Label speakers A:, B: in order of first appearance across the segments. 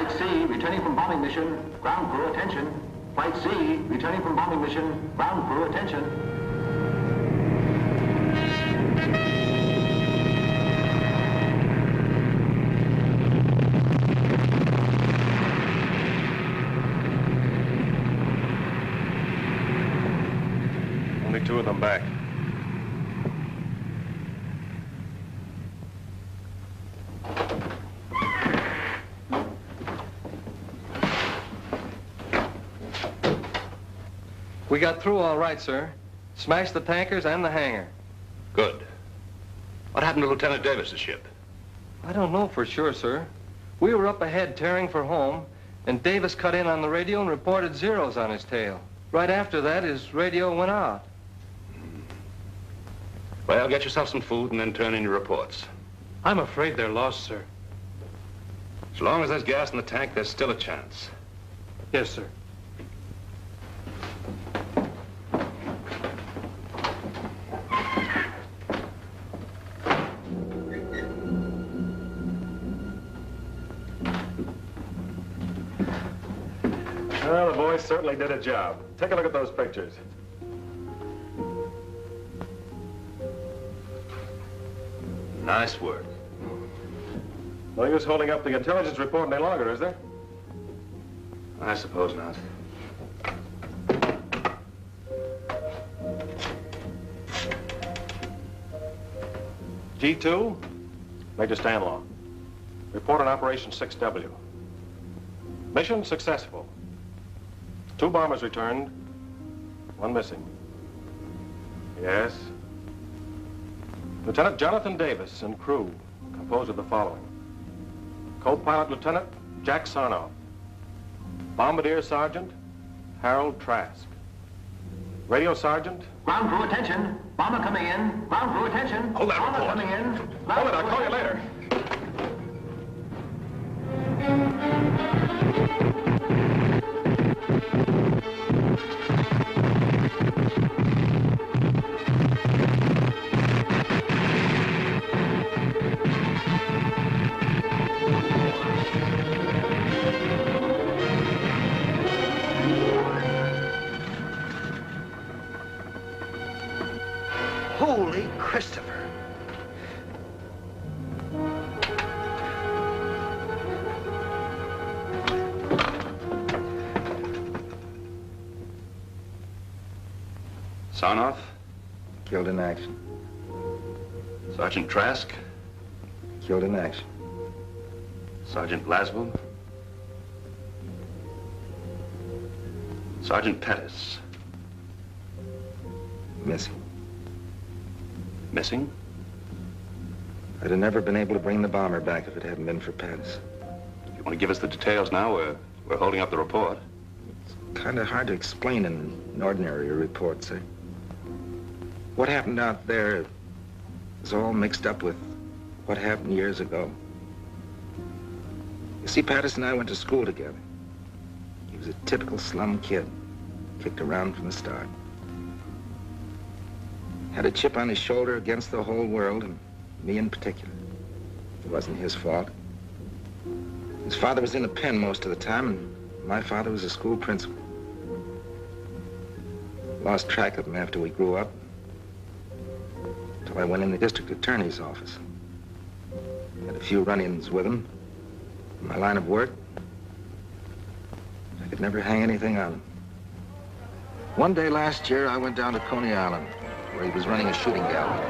A: Flight C, returning from bombing mission. Ground crew, attention. Flight C, returning from bombing mission. Ground crew, attention.
B: Only 2 of them back.
C: We got through all right, sir. Smashed the tankers and the hangar.
D: Good. What happened to Lieutenant Davis's ship?
C: I don't know for sure, sir. We were up ahead tearing for home, and Davis cut in on the radio and reported zeros on his tail. Right after that, his radio went out.
D: Well, get yourself some food and then turn in your reports.
E: I'm afraid they're lost, sir.
D: As long as there's gas in the tank, there's still a chance.
E: Yes, sir.
B: Well, the boys certainly did a job. Take a look at those pictures.
D: Nice work.
B: No use holding up the intelligence report any longer, is there?
D: I suppose not.
B: G2, Major Stanlaw. Report on Operation 6W. Mission successful. 2 bombers returned, 1 missing. Yes. Lieutenant Jonathan Davis and crew composed of the following. Co-pilot Lieutenant Jack Sarnoff. Bombardier Sergeant Harold Trask. Radio Sergeant.
A: Ground crew, attention. Bomber coming in. Ground crew, attention.
D: Hold that
A: Bomber
D: report.
A: coming in.
B: Hold it, I'll call you later.
F: Holy Christopher.
D: Sarnoff?
G: Killed in action.
D: Sergeant Trask?
G: Killed in action.
D: Sergeant Laswell? Sergeant Pettis?
G: Missing.
D: Missing?
G: I'd have never been able to bring the bomber back if it hadn't been for Pettis.
D: You want to give us the details now? We're holding up the report.
G: It's kind of hard to explain in an ordinary report, sir. What happened out there is all mixed up with what happened years ago. You see, Pettis and I went to school together. He was a typical slum kid, kicked around from the start. Had a chip on his shoulder against the whole world, and me in particular. It wasn't his fault. His father was in the pen most of the time, and my father was a school principal. Lost track of him after we grew up, until I went in the district attorney's office. Had a few run-ins with him. In my line of work, I could never hang anything on him. One day last year, I went down to Coney Island, where he was running a shooting gallery.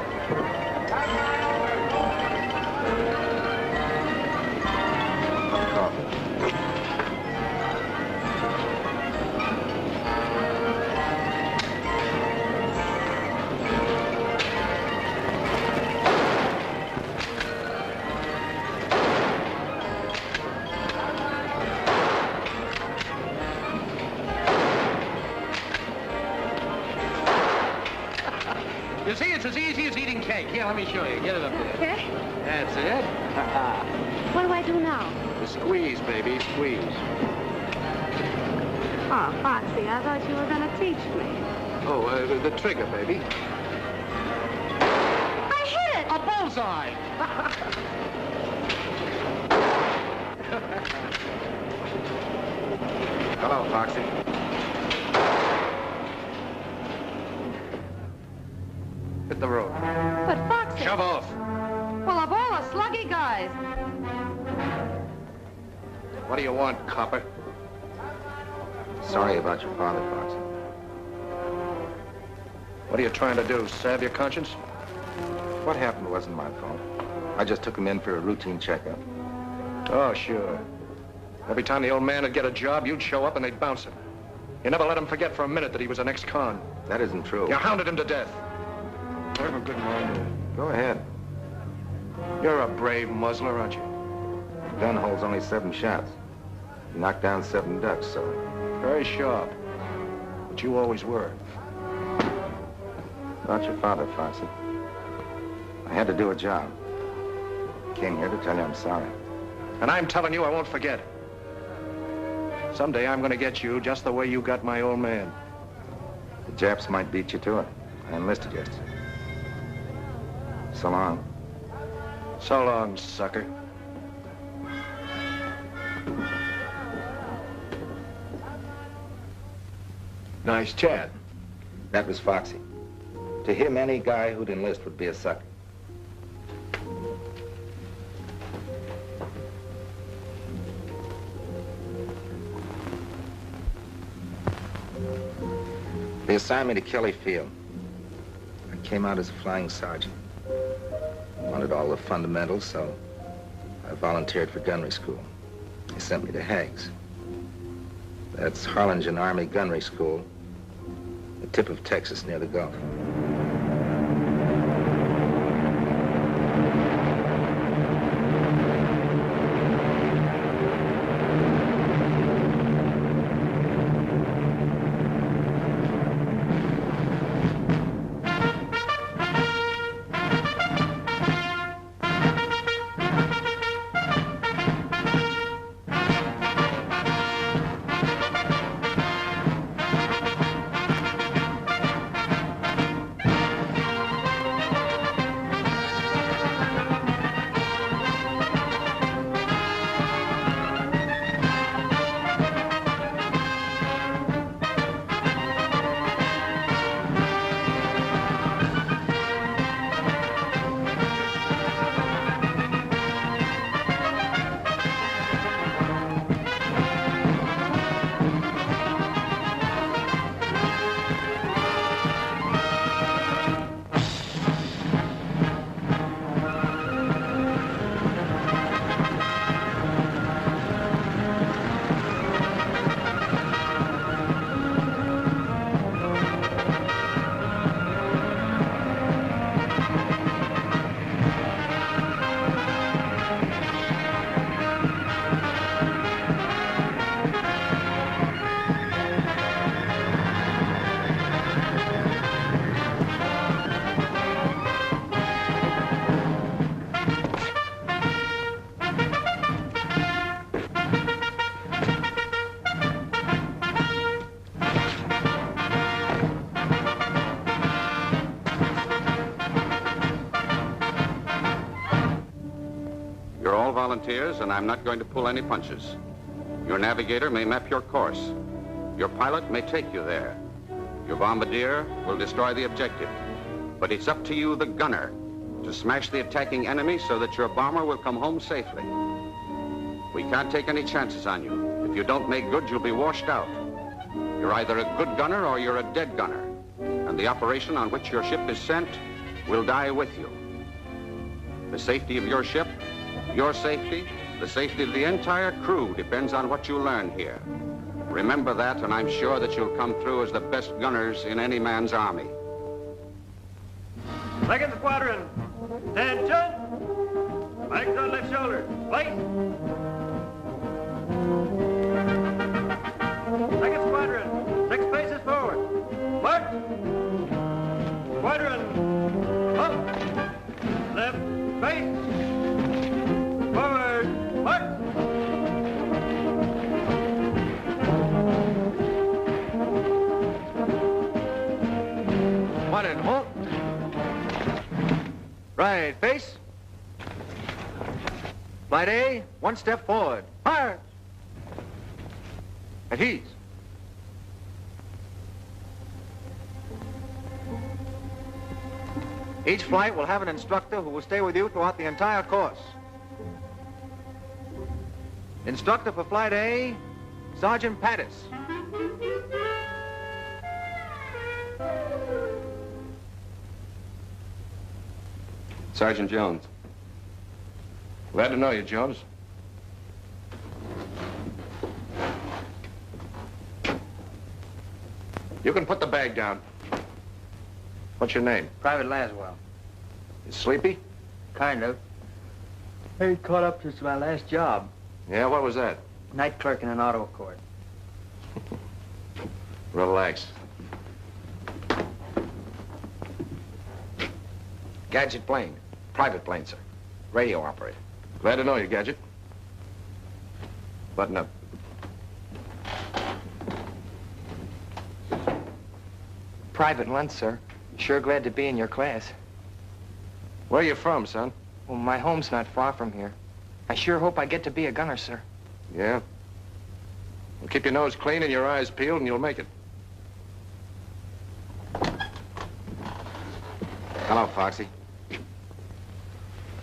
F: You see, it's as easy as eating cake. Here, let me show you. Get it up there.
H: Okay.
F: That's it.
H: What do I do now?
F: Squeeze, baby, squeeze.
H: Oh, Foxy, I thought you were going to teach me.
F: Oh, the trigger, baby.
H: I hit it!
F: A bullseye!
G: Hello, Foxy.
C: Hit the road.
H: But Foxy...
C: Shove off.
H: Well, of all the sluggy guys.
C: What do you want, copper?
G: Sorry about your father, Foxy.
C: What are you trying to do, salve your conscience?
G: What happened wasn't my fault. I just took him in for a routine checkup.
C: Oh, sure. Every time the old man would get a job, you'd show up and they'd bounce him. You never let him forget for a minute that he was an ex-con.
G: That isn't true.
C: You hounded him to death. I have a good mind to...
G: Go ahead.
C: You're a brave muzzler, aren't you?
G: The gun holds only 7 shots. You knocked down 7 ducks, so...
C: Very sharp. But you always were.
G: About your father, Foxy. I had to do a job. Came here to tell you I'm sorry.
C: And I'm telling you I won't forget. Someday I'm going to get you just the way you got my old man.
G: The Japs might beat you to it. I enlisted yesterday. So long.
C: So long, sucker. Nice chat.
G: That was Foxy. To him, any guy who'd enlist would be a sucker. They assigned me to Kelly Field. I came out as a flying sergeant. Wanted all the fundamentals, so I volunteered for gunnery school. They sent me to Hags. That's Harlingen Army Gunnery School, the tip of Texas near the Gulf.
I: Volunteers, and I'm not going to pull any punches. Your navigator may map your course. Your pilot may take you there. Your bombardier will destroy the objective. But it's up to you, the gunner, to smash the attacking enemy so that your bomber will come home safely. We can't take any chances on you. If you don't make good, you'll be washed out. You're either a good gunner or you're a dead gunner. And the operation on which your ship is sent will die with you. The safety of your ship, your safety, the safety of the entire crew depends on what you learn here. Remember that, and I'm sure that you'll come through as the best gunners in any man's army.
J: Second squadron, attention! Flags on left shoulder, place! Second squadron, 6 paces forward, march! Squadron, up! Left, face! Forward, march!
F: One and halt. Right, face. Flight A, 1 step forward. Fire!
C: At ease.
K: Each flight will have an instructor who will stay with you throughout the entire course. Instructor for Flight A, Sergeant Pattis.
D: Sergeant Jones.
B: Glad to know you, Jones. You can put the bag down. What's your name?
K: Private Laswell.
B: You sleepy?
K: Kind of. I caught up since my last job.
B: Yeah, what was that?
K: Night clerk in an auto court.
B: Relax.
L: Gadget plane. Private plane, sir. Radio operator.
B: Glad to know you, Gadget. Button up.
K: Private Lunt, sir. Sure glad to be in your class.
B: Where are you from, son?
K: Well, my home's not far from here. I sure hope I get to be a gunner, sir.
B: Yeah? Well, keep your nose clean and your eyes peeled and you'll make it.
G: Hello, Foxy.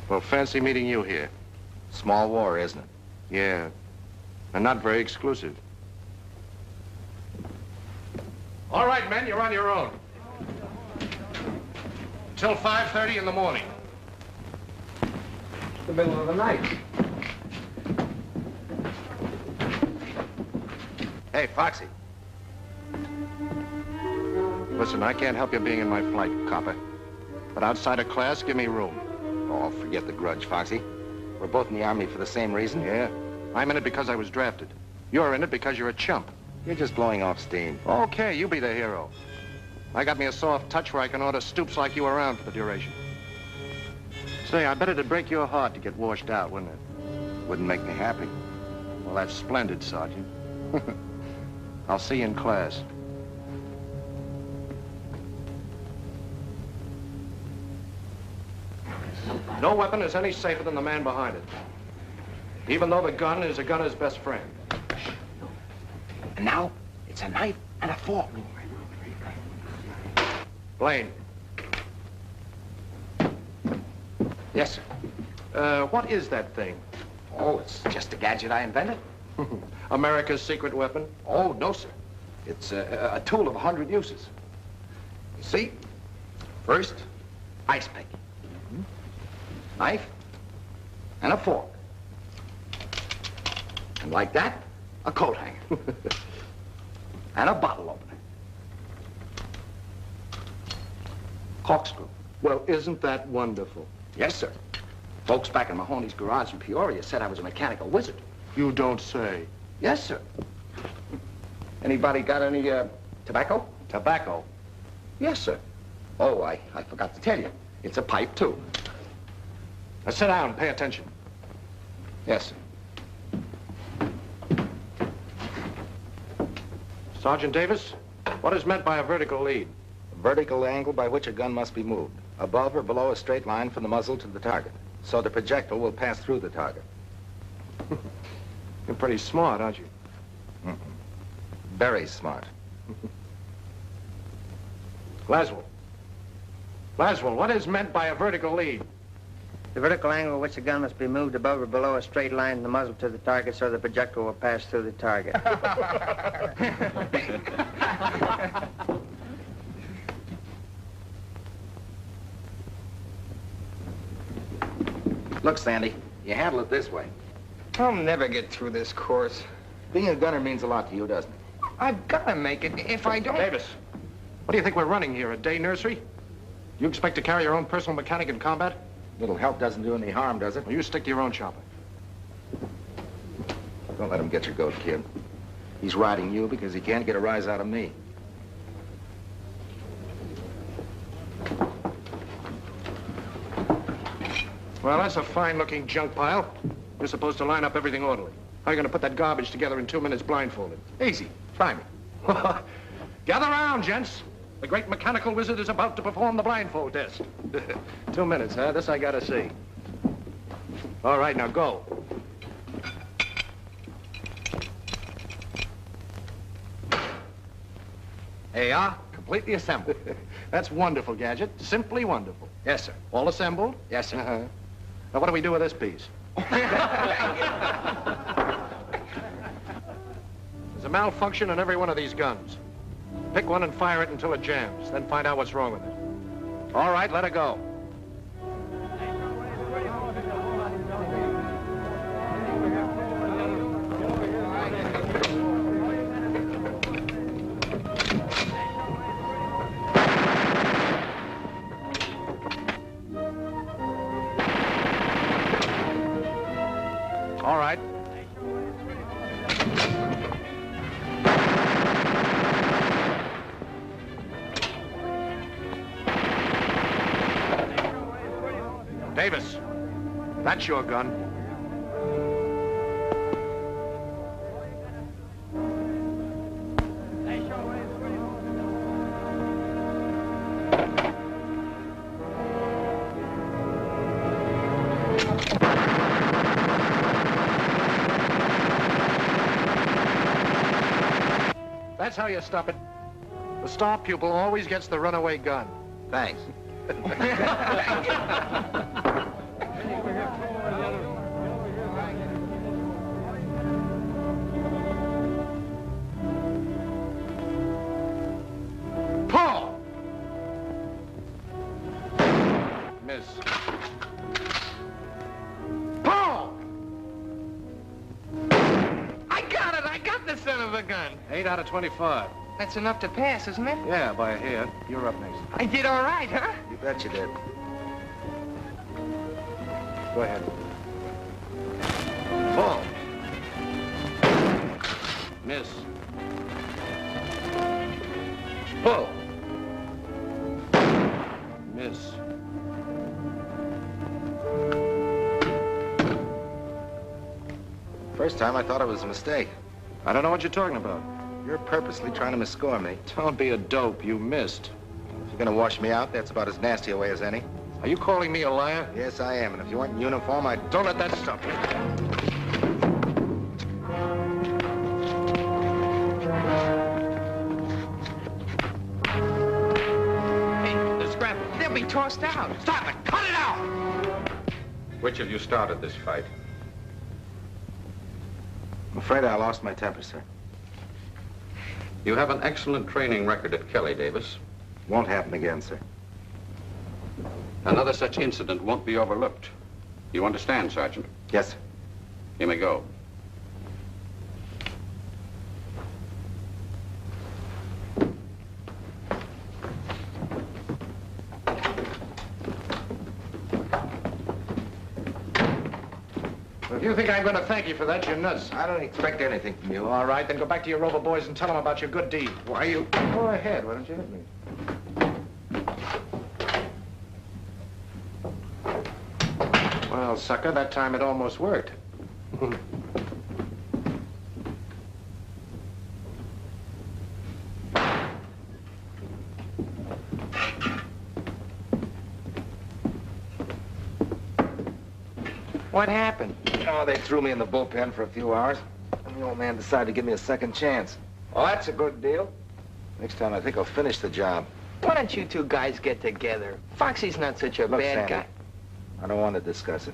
B: Well, fancy meeting you here.
G: Small war, isn't it?
B: Yeah. And not very exclusive. All right, men, you're on your own. Till 5:30 in the morning.
K: The middle of the night.
G: Hey, Foxy.
B: Listen, I can't help you being in my flight, copper. But outside of class, give me room.
G: Oh, forget the grudge, Foxy. We're both in the Army for the same reason.
B: Yeah? I'm in it because I was drafted. You're in it because you're a chump.
G: You're just blowing off steam.
B: Okay, you be the hero. I got me a soft touch where I can order stoops like you around for the duration. Say, I bet it'd break your heart to get washed out, wouldn't it?
G: Wouldn't make me happy.
B: Well, that's splendid, Sergeant. I'll see you in class. No weapon is any safer than the man behind it. Even though the gun is a gunner's best friend.
L: And now, it's a knife and a fork.
B: Blaine.
L: Yes, sir.
B: What is that thing?
L: Oh, it's just a gadget I invented.
B: America's secret weapon?
L: Oh, no, sir. It's a tool of 100 uses. You see, first, ice pick. Knife and a fork. And like that, a coat hanger. And a bottle opener. Corkscrew.
B: Well, isn't that wonderful?
L: Yes, sir. Folks back in Mahoney's garage in Peoria said I was a mechanical wizard.
B: You don't say.
L: Yes, sir. Anybody got any, tobacco?
B: Tobacco?
L: Yes, sir. Oh, I forgot to tell you. It's a pipe, too.
B: Now, sit down, pay attention.
L: Yes, sir.
B: Sergeant Davis, what is meant by a vertical lead?
G: A vertical angle by which a gun must be moved, above or below a straight line from the muzzle to the target, so the projectile will pass through the target.
B: You're pretty smart, aren't you?
G: Very smart.
B: Laswell. Laswell, what is meant by a vertical lead?
K: The vertical angle at which the gun must be moved above or below a straight line from the muzzle to the target so the projectile will pass through the target.
L: Look, Sandy, you handle it this way.
K: I'll never get through this course.
L: Being a gunner means a lot to you, doesn't it?
K: I've got to make it. If I don't...
B: Davis, what do you think we're running here, a day nursery? You expect to carry your own personal mechanic in combat?
G: Little help doesn't do any harm, does it?
B: Well, you stick to your own chopper.
G: Don't let him get your goat, kid. He's riding you because he can't get a rise out of me.
B: Well, that's a fine-looking junk pile. You're supposed to line up everything orderly. How are you going to put that garbage together in 2 minutes blindfolded? Easy. Try me. Gather round, gents. The great mechanical wizard is about to perform the blindfold test. 2 minutes, huh? This I gotta see. All right, now go.
L: They are completely assembled.
M: That's wonderful, Gadget. Simply wonderful.
L: Yes, sir.
M: All assembled?
L: Yes, sir.
M: Now, what do we do with this piece? There's a malfunction in every one of these guns. Pick one and fire it until it jams, then find out what's wrong with it. All right, let it go. All right. Davis, that's your gun. That's how you stop it. The star pupil always gets the runaway gun.
G: Thanks.
M: Paul! Miss. Paul!
F: I got it! I got the son of a gun!
M: 8 out of 25.
F: That's enough to pass, isn't it?
M: Yeah, by a hair. You're up next.
F: I did all right, huh?
G: You bet you did.
M: Go ahead. Paul. Miss. Paul. Miss.
G: First time I thought it was a mistake.
M: I don't know what you're talking about.
G: You're purposely trying to misscore me.
M: Don't be a dope. You missed.
G: If you're gonna wash me out, that's about as nasty a way as any.
M: Are you calling me a liar?
G: Yes, I am. And if you weren't in uniform, I'd...
M: Don't let that stop you.
F: Hey, the scrap. They'll be tossed out. Stop it! Cut it out!
I: Which of you started this fight?
G: I'm afraid I lost my temper, sir.
I: You have an excellent training record at Kelly, Davis.
G: Won't happen again, sir.
I: Another such incident won't be overlooked. You understand, Sergeant?
G: Yes, sir.
I: You may go.
M: If you think I'm going to thank you for that, you're nuts.
G: I don't expect anything from you.
M: All right, then go back to your Rover boys and tell them about your good deed.
G: Why you...
M: Go ahead. Why don't you hit me? Well, sucker, that time it almost worked.
F: What happened?
G: Oh, they threw me in the bullpen for a few hours. And the old man decided to give me a second chance. Well, that's a good deal. Next time, I think I'll finish the job.
F: Why don't you two guys get together? Foxy's not such a
G: Look,
F: bad
G: Sandy,
F: guy.
G: I don't want to discuss it.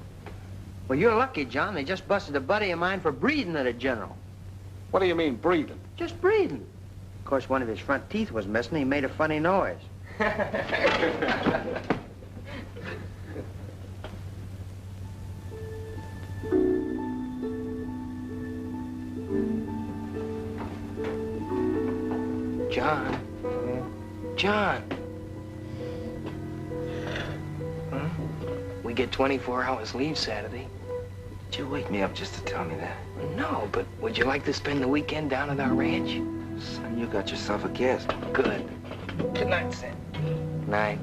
K: Well, you're lucky, John. They just busted a buddy of mine for breathing at a general.
M: What do you mean, breathing?
K: Just breathing. Of course, one of his front teeth was missing. He made a funny noise.
F: John. John. We get 24 hours leave Saturday.
G: Did you wake me up just to tell me that?
F: No, but would you like to spend the weekend down at our ranch?
G: Son, you got yourself a guest.
F: Good. Good night, Sam. Night.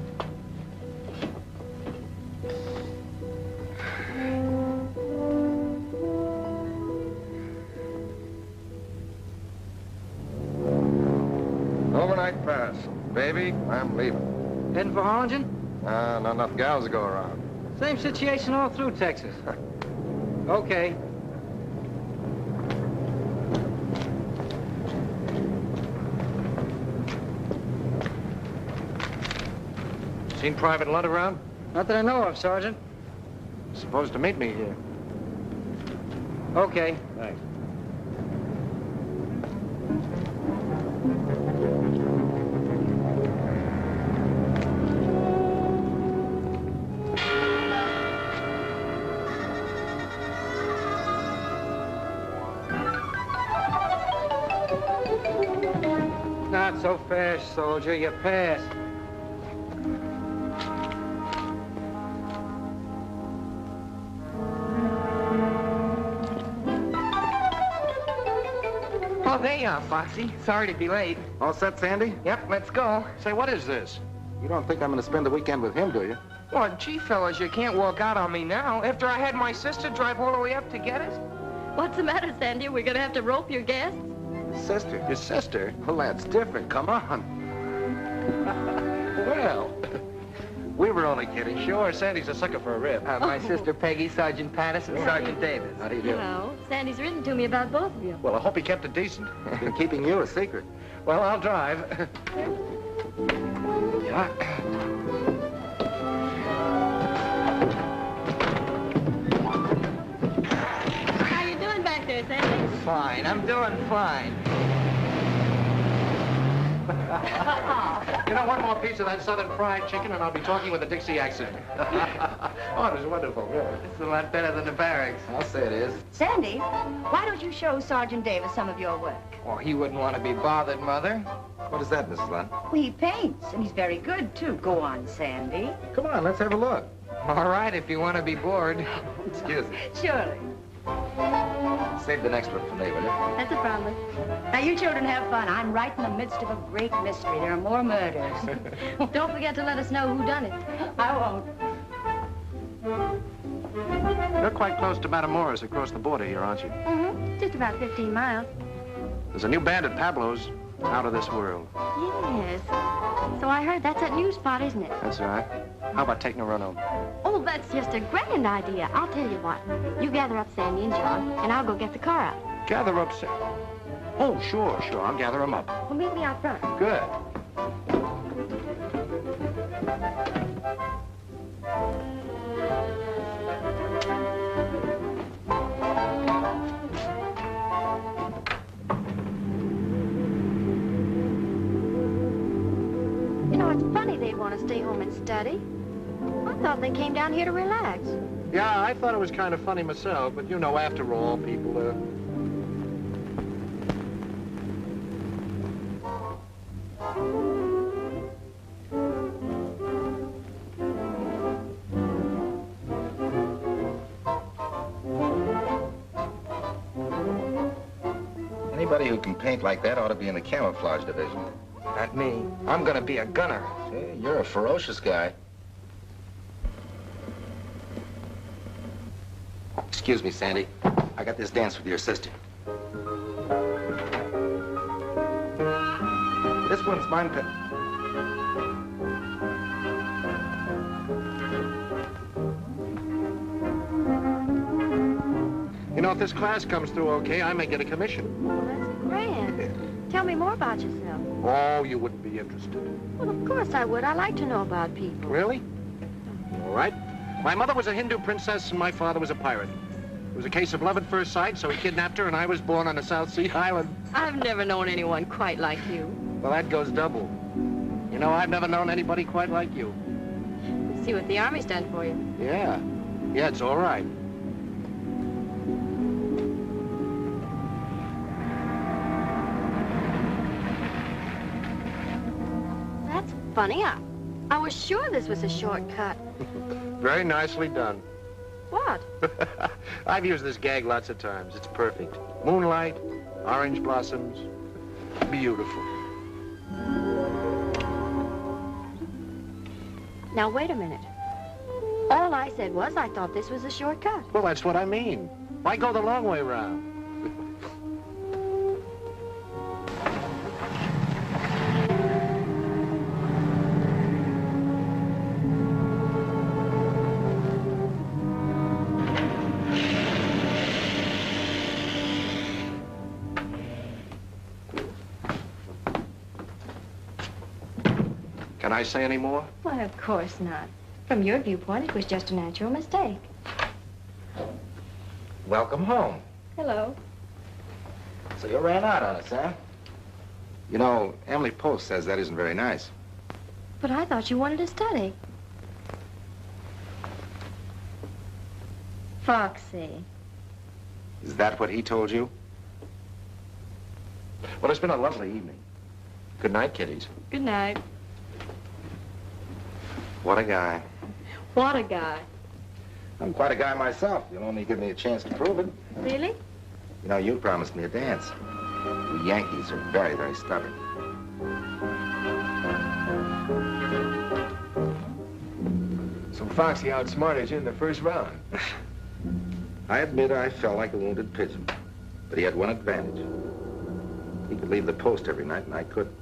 B: Overnight pass. Baby, I'm leaving.
K: Heading for Harlingen?
B: Not enough gals to go around.
K: Same situation all through Texas. Okay.
M: Seen Private Lunt around?
K: Not that I know of, Sergeant.
M: Supposed to meet me here.
K: Okay.
M: Thanks.
K: Not so fast, soldier. You pass.
F: Oh, there you are, Foxy. Sorry to be late.
L: All set, Sandy?
F: Yep, let's go.
M: Say, what is this?
L: You don't think I'm going to spend the weekend with him, do you?
F: Well, gee, fellas, you can't walk out on me now. After I had my sister drive all the way up to get us.
H: What's the matter, Sandy? We're gonna have to rope your guests?
L: Sister.
M: Your sister?
L: Well, that's different. Come on.
M: Well, we were only kidding. Sure, Sandy's a sucker for a rib.
F: My sister Peggy, Sergeant Patterson, Sergeant Davis.
L: How do you do?
H: Hello. Sandy's written to me about both of you.
M: Well, I hope he kept it decent.
L: Been keeping you a secret.
M: Well, I'll drive.
L: Yeah.
H: How you doing back there, Sandy?
F: Fine, I'm doing fine.
M: You know, one more piece of that southern fried chicken and I'll be talking with a Dixie accent. Oh, it was wonderful, really.
F: It's a lot better than the barracks.
L: I'll say it is.
N: Sandy, why don't you show Sergeant Davis some of your work?
F: Oh, he wouldn't want to be bothered, Mother.
L: What is that, Mrs. Lunt?
N: Well, he paints, and he's very good, too. Go on, Sandy.
L: Come on, let's have a look.
F: All right, if you want to be bored.
L: Excuse me.
N: Surely.
L: Save the next one for me, will you?
H: That's a promise.
N: Now, you children have fun. I'm right in the midst of a great mystery. There are more murders.
H: Don't forget to let us know who done it.
N: I won't.
M: You're quite close to Matamoros across the border here, aren't you?
H: Mm-hmm. Just about 15 miles.
M: There's a new band at Pablo's. Out of this world.
H: Yes. So I heard that's that new spot, isn't it?
M: That's all right. How about taking a run home?
H: Oh, that's just a grand idea. I'll tell you what. You gather up Sandy and John, and I'll go get the car out.
M: Gather up, Sam. Oh, sure. I'll gather them up.
H: Well, meet me out front.
M: Good.
H: You know, it's funny they'd want to stay home and study. I thought they came down here to relax.
M: Yeah, I thought it was kind of funny myself, but you know, after all, people,
G: Anybody who can paint like that ought to be in the camouflage division.
F: Not me. I'm gonna be a gunner.
G: Hey, you're a ferocious guy. Excuse me, Sandy. I got this dance with your sister. This one's mine.
M: you know, if this class comes through okay, I may get a commission.
H: Well, that's grand. Tell me more about yourself.
M: Oh, you wouldn't be interested.
H: Well, of course I would. I like to know about people.
M: Really? All right. My mother was a Hindu princess and my father was a pirate. It was a case of love at first sight, so he kidnapped her and I was born on a South Sea island.
H: I've never known anyone quite like you.
M: Well, that goes double. You know, I've never known anybody quite like you.
H: See what the Army's done for you.
M: Yeah. Yeah, it's all right.
H: That's funny. I was sure this was a shortcut.
M: Very nicely done.
H: What?
M: I've used this gag lots of times. It's perfect. Moonlight, orange blossoms, beautiful.
H: Now, wait a minute. All I said was I thought this was a shortcut.
M: Well, that's what I mean. Why go the long way round? Can I say any more?
H: Why, of course not. From your viewpoint, it was just a natural mistake.
G: Welcome home.
H: Hello.
G: So you ran out on us, huh? You know, Emily Post says that isn't very nice.
H: But I thought you wanted to study. Foxy.
G: Is that what he told you?
M: Well, it's been a lovely evening. Good night, kiddies.
H: Good night.
G: What a guy.
H: What a guy.
G: I'm quite a guy myself. You'll only give me a chance to prove it.
H: Really?
G: You know, you promised me a dance. We Yankees are very, very stubborn.
O: So Foxy outsmarted you in the first round.
G: I admit I felt like a wounded pigeon, but he had one advantage. He could leave the post every night, and I couldn't.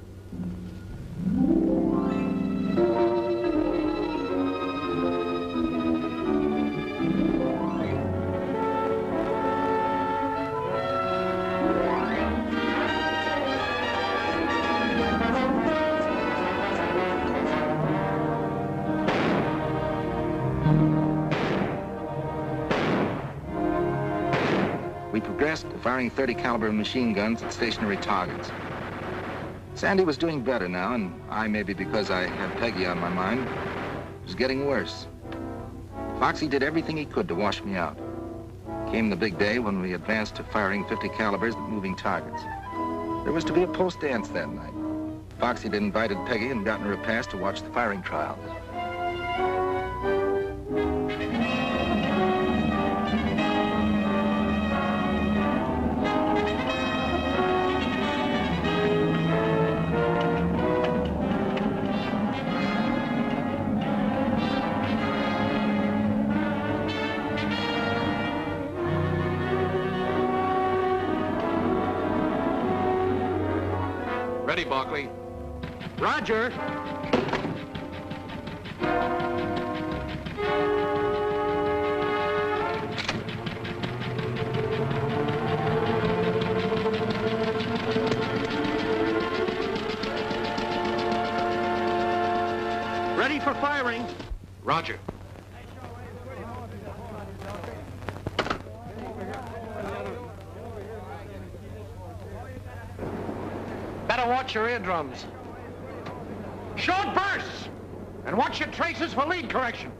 G: We progressed to firing 30 caliber machine guns at stationary targets. Sandy was doing better now, and I, maybe because I had Peggy on my mind, was getting worse. Foxy did everything he could to wash me out. Came the big day when we advanced to firing 50 calibers at moving targets. There was to be a post dance that night. Foxy had invited Peggy and gotten her a pass to watch the firing trials.
M: Ready, Barkley. Roger. Ready for firing. Roger. Better watch your eardrums. Short bursts! And watch your traces for lead correction.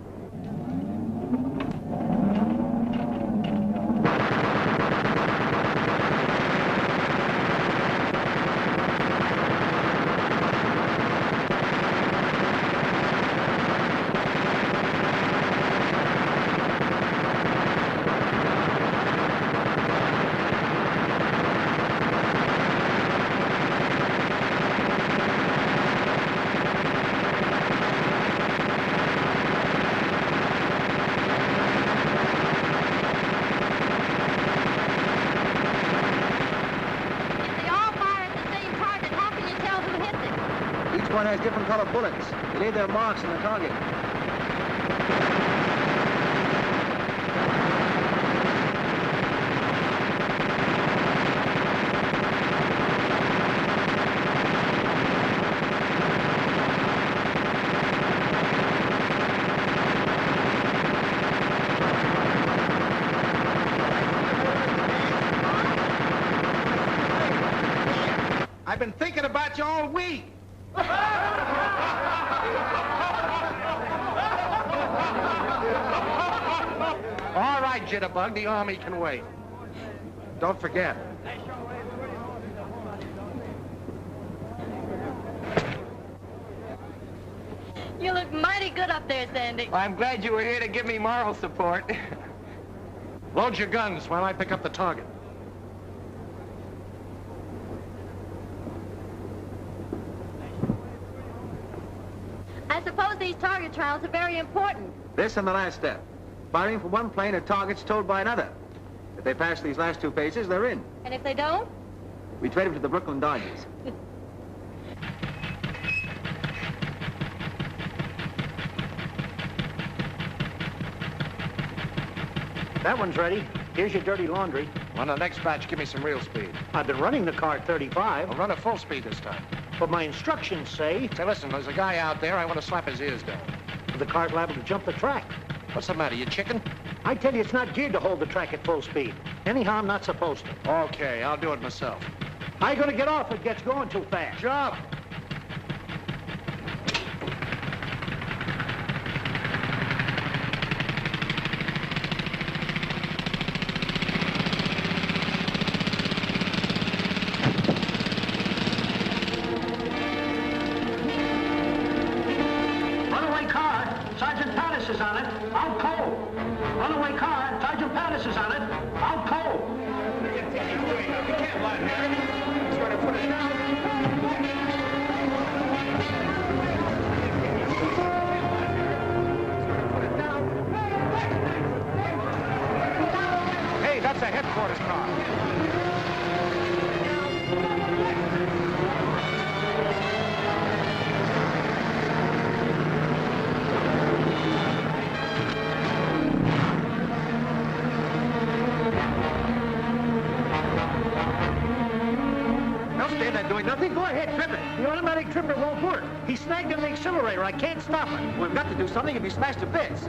K: One has different colored bullets. They leave their marks on the target.
F: I've been thinking about you all week.
M: All right, Jitterbug, the Army can wait. Don't forget.
H: You look mighty good up there, Sandy.
F: Well, I'm glad you were here to give me moral support.
M: Load your guns while I pick up the target.
H: I suppose these target trials are very important.
K: This and the last step. Firing from one plane at targets told by another. If they pass these last two phases, they're in.
H: And if they don't?
K: We trade them to the Brooklyn Dodgers. That one's ready. Here's your dirty laundry.
M: On the next batch, give me some real speed.
P: I've been running the car at 35.
M: I'll run at full speed this time.
P: But my instructions say...
M: Say, listen, there's a guy out there. I want to slap his ears down.
P: The car's liable to jump the track.
M: What's the matter, you chicken?
P: I tell you, it's not geared to hold the track at full speed. Anyhow, I'm not supposed to.
M: Okay, I'll do it myself.
P: I ain't gonna get off if it gets going too fast.
M: Jump!
A: Runaway car, Sergeant Pattis is on it. Out cold. Runaway car, Sergeant Pattis is on it. Out cold.
J: You can't lie here. He's going to put it down.
M: Hey, that's a headquarters car.
P: Don't stand there doing nothing. Go ahead, trip it. The automatic tripper won't work. He snagged in the accelerator. I can't stop it. We've got to do something if he smashed to bits.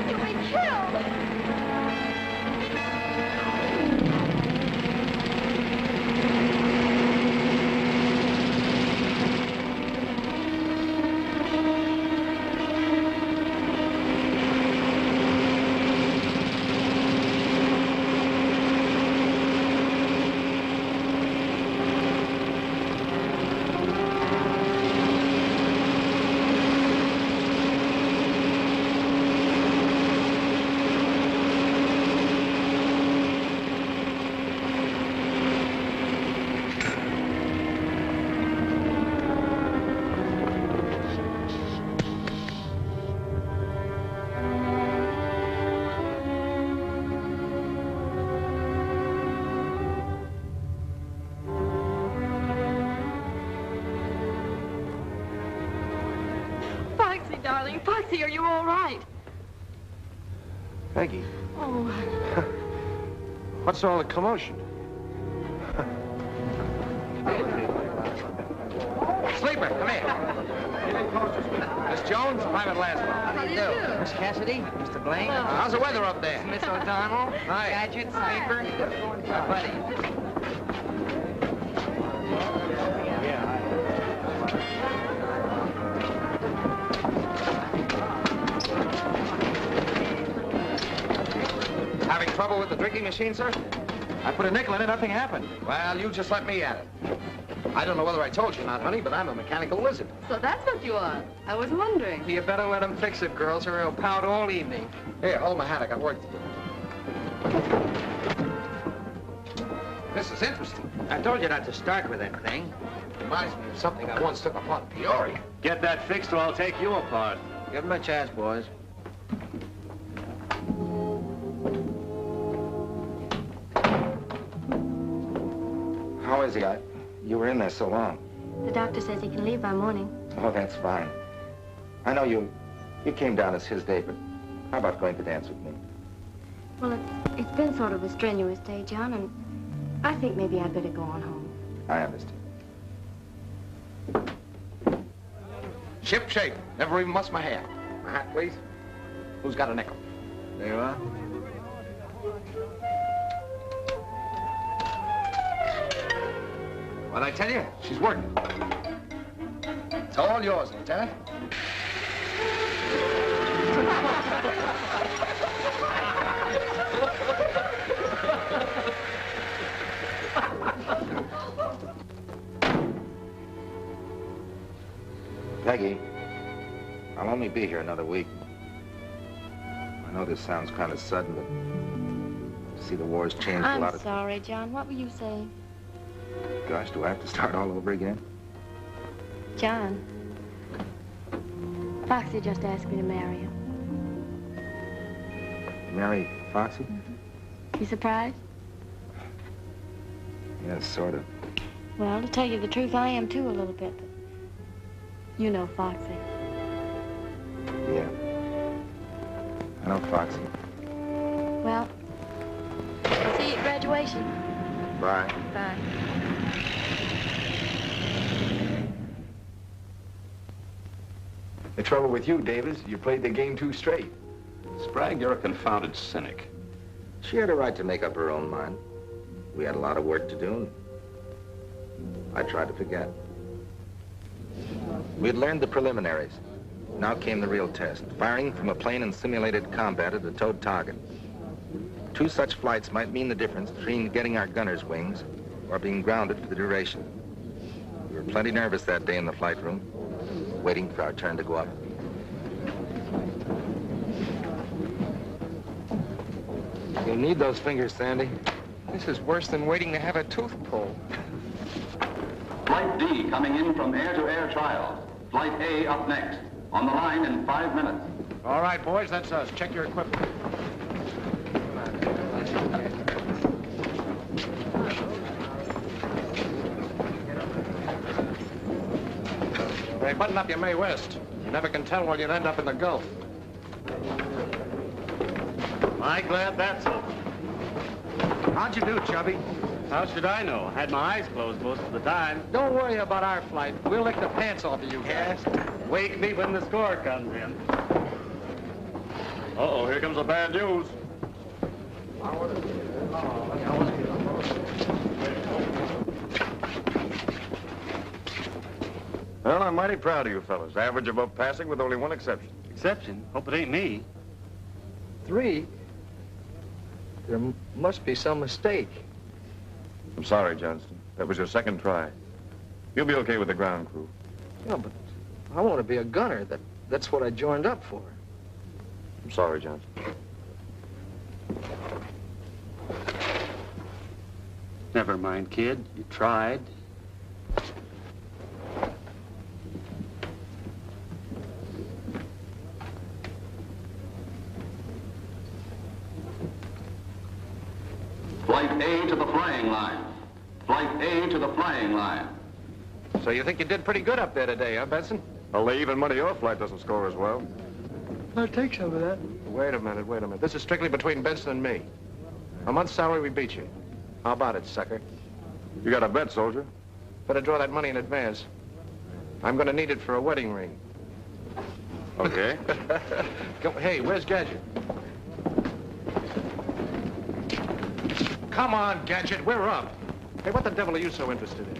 H: You'll be killed. Foxy, darling. Foxy, are you all right?
M: Peggy,
H: Oh,
M: what's all the commotion?
L: Sleeper, come here. Miss Jones, Private Laszlo.
K: How do you do? Miss Cassidy, Mr. Blaine.
L: How's the weather up there?
K: Miss O'Donnell.
L: Hi.
K: Gadget, Sleeper. Buddy.
L: Having trouble with the drinking machine, sir?
O: I put a nickel in it, nothing happened.
L: Well, you just let me at it. I don't know whether I told you or not, honey, but I'm a mechanical wizard.
N: So that's what you are. I was wondering.
C: You better let him fix it, girls, or he'll pout all evening.
L: Here, hold my hat. I got work to do. This is interesting.
K: I told you not to start with that thing.
L: Reminds me of something I once took upon Peoria.
J: Get that fixed or I'll take you apart.
K: Give him a chance, boys.
G: How is he? You were in there so long.
H: The doctor says he can leave by morning.
G: Oh, that's fine. I know you came down as his day, but how about going to dance with me?
H: Well, it's been sort of a strenuous day, John, and I think maybe I'd better go on home.
G: I understand.
L: Ship shape. Never even mussed my hair. My hat, please. Who's got a nickel?
K: There you are.
L: What'd I tell you? She's working. It's all yours, Lieutenant.
G: Peggy, I'll only be here another week. I know this sounds kind of sudden, but see, the war's changed a lot
H: I'm
G: of...
H: sorry, John. What were you saying?
G: Gosh, do I have to start all over again?
H: John, Foxy just asked me to marry him.
G: Marry Foxy?
H: You surprised?
G: Yeah, sort of.
H: Well, to tell you the truth, I am too a little bit. But you know Foxy.
G: Yeah. I know Foxy.
H: Well, I'll see you at graduation.
G: Bye.
H: Bye.
O: The trouble with you, Davis, you played the game too straight.
I: Sprague, you're a confounded cynic.
G: She had a right to make up her own mind. We had a lot of work to do, and I tried to forget. We had learned the preliminaries. Now came the real test, firing from a plane in simulated combat at a towed target. 2 such flights might mean the difference between getting our gunner's wings or being grounded for the duration. We were plenty nervous that day in the flight room, waiting for our turn to go up.
C: You'll need those fingers, Sandy. This is worse than waiting to have a tooth pulled.
I: Flight D coming in from air-to-air trials. Flight A up next. On the line in 5 minutes.
M: All right, boys, that's us. Check your equipment. Hey, button up your Mae West. You never can tell when you'll end up in the Gulf.
J: I'm glad that's over.
M: How'd you do, Chubby?
J: How should I know? Had my eyes closed most of the time.
C: Don't worry about our flight. We'll lick the pants off of you guys.
J: Wake me when the score comes in. Uh-oh, here comes the bad news.
B: Well, I'm mighty proud of you fellas. Average above passing with only one exception.
J: Exception? Hope it ain't me.
C: 3? There must be some mistake.
B: I'm sorry, Johnston. That was your second try. You'll be okay with the ground crew.
C: Yeah, but I want to be a gunner. That's what I joined up for.
B: I'm sorry, Johnston.
J: Never mind, kid. You tried.
I: Flight A to the flying line. Flight A to the flying line.
M: So you think you did pretty good up there today, huh, Benson?
B: Well, they even money your flight doesn't score as well.
C: I'll take some of that.
M: Wait a minute. This is strictly between Benson and me. A month's salary, we beat you. How about it, sucker?
B: You got a bet, soldier.
M: Better draw that money in advance. I'm gonna need it for a wedding ring.
B: Okay.
M: Hey, where's Gadget? Come on, Gadget, we're up. Hey, what the devil are you so interested in?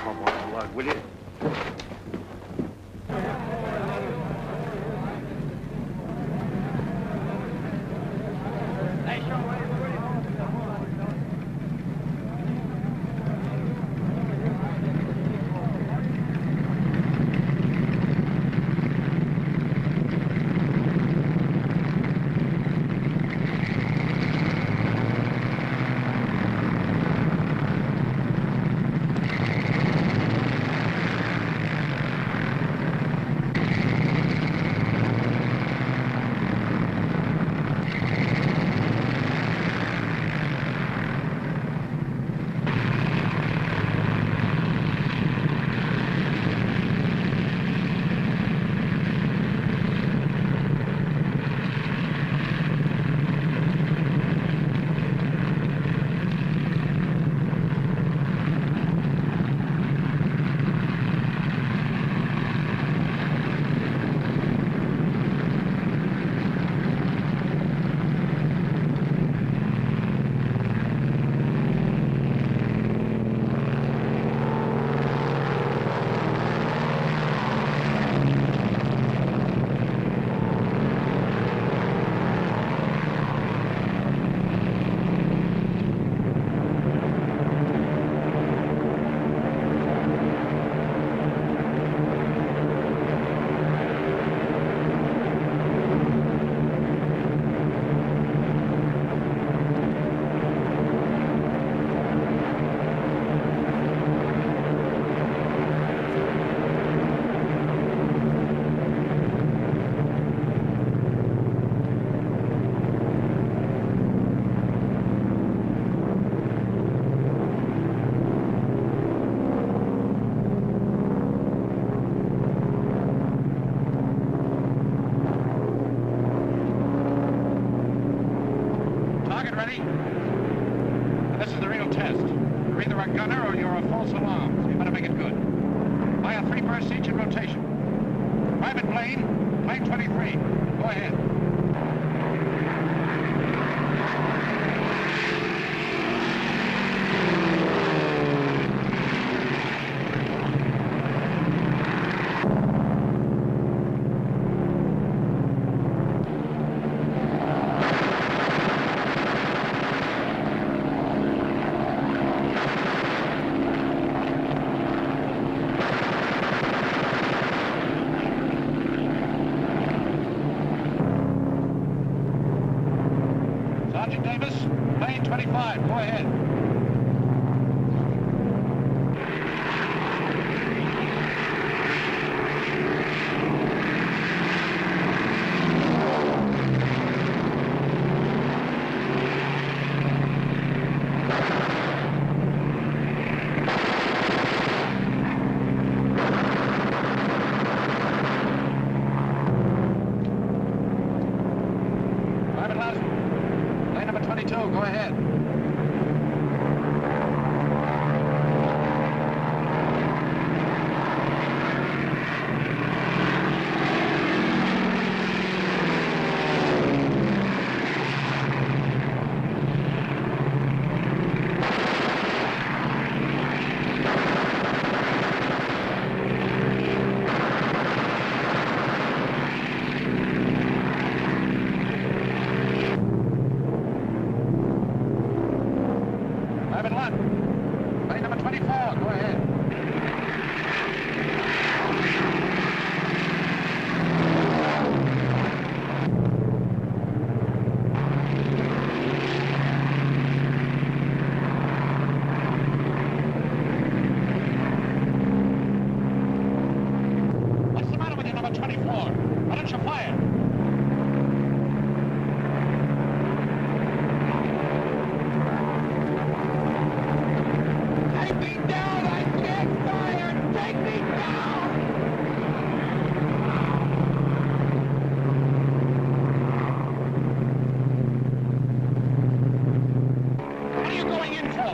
M: Come on, Lug, will you? You're either a gunner or you're a false alarm, so you better make it good. Fire 3 bursts each in rotation. Private Blaine, plane 23. Go ahead. Sergeant Davis, plane 25, go ahead. Private Lassman, plane number 22, go ahead. Private Lund, plane number 24, go ahead. What's the matter with you, number 24? Why don't you fire?
F: Take me down! I can't fire! Take me down!
M: What are you going in for?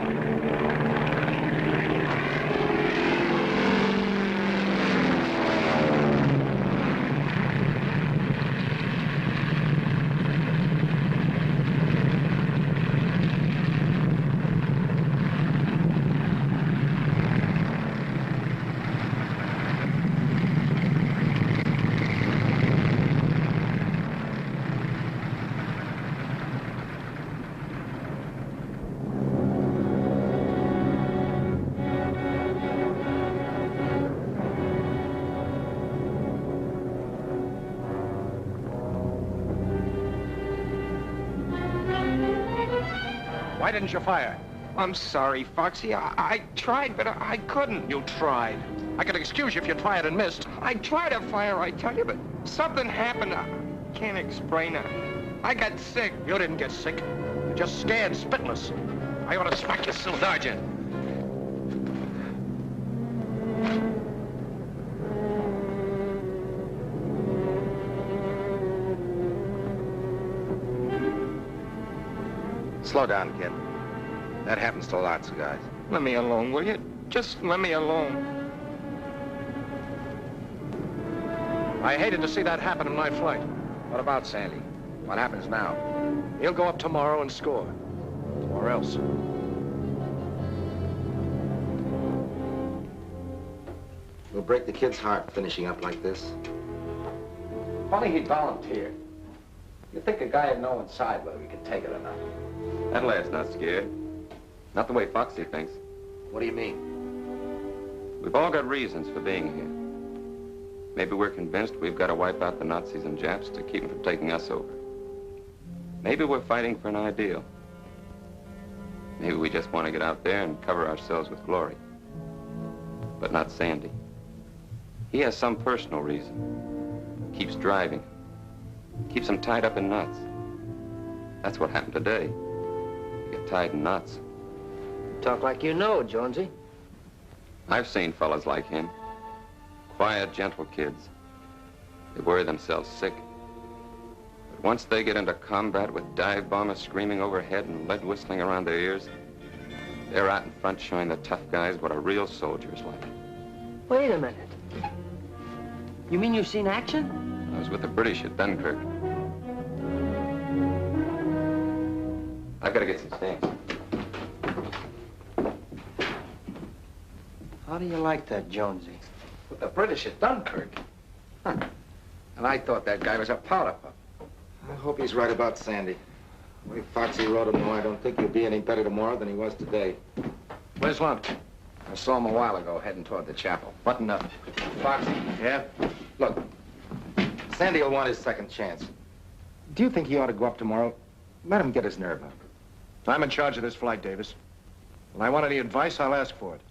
M: Why didn't you fire?
G: I'm sorry, Foxy. I tried, but I couldn't.
M: You tried. I could excuse you if you tried and missed.
G: I tried to fire, I tell you, but something happened. I can't explain it. I got sick.
M: You didn't get sick. You're just scared, spitless. I ought to smack you, Sergeant.
G: Slow down, kid. That happens to lots of guys. Let me alone, will you? Just let me alone.
M: I hated to see that happen in my flight.
L: What about Sandy? What happens now?
M: He'll go up tomorrow and score. Or else.
G: We'll break the kid's heart finishing up like this.
L: Funny he volunteered. You'd think a guy would know inside whether he could take it or not.
I: That lad's not scared. Not the way Foxy thinks.
L: What do you mean?
I: We've all got reasons for being here. Maybe we're convinced we've got to wipe out the Nazis and Japs to keep them from taking us over. Maybe we're fighting for an ideal. Maybe we just want to get out there and cover ourselves with glory. But not Sandy. He has some personal reason. Keeps driving. Keeps him tied up in knots. That's what happened today. You get tied in knots.
K: Talk like you know, Jonesy.
I: I've seen fellas like him. Quiet, gentle kids. They worry themselves sick. But once they get into combat with dive bombers screaming overhead and lead whistling around their ears, They're out in front showing the tough guys what a real soldier's like.
K: Wait a minute. You mean you've seen action?
I: I was with the British at Dunkirk. I've got to get some things.
K: How do you like that, Jonesy?
L: With the British at Dunkirk. Huh. And I thought that guy was a powder puff.
G: I hope he's right about Sandy. The way Foxy wrote him, though, I don't think he'll be any better tomorrow than he was today.
L: Where's Lump? I saw him a while ago heading toward the chapel.
G: Button up. Foxy.
L: Yeah?
G: Look, Sandy will want his second chance. Do you think he ought to go up tomorrow? Let him get his nerve up.
M: I'm in charge of this flight, Davis. When I want any advice, I'll ask for it.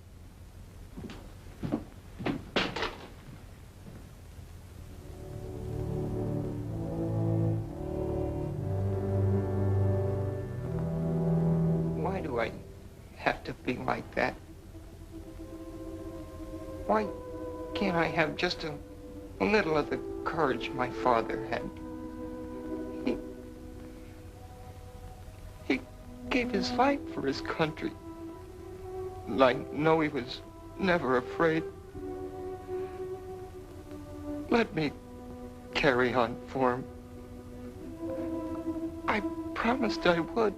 Q: Why do I have to be like that? Why can't I have just a little of the courage my father had? He gave his life for his country. And I know he was never afraid. Let me carry on for him. I promised I would.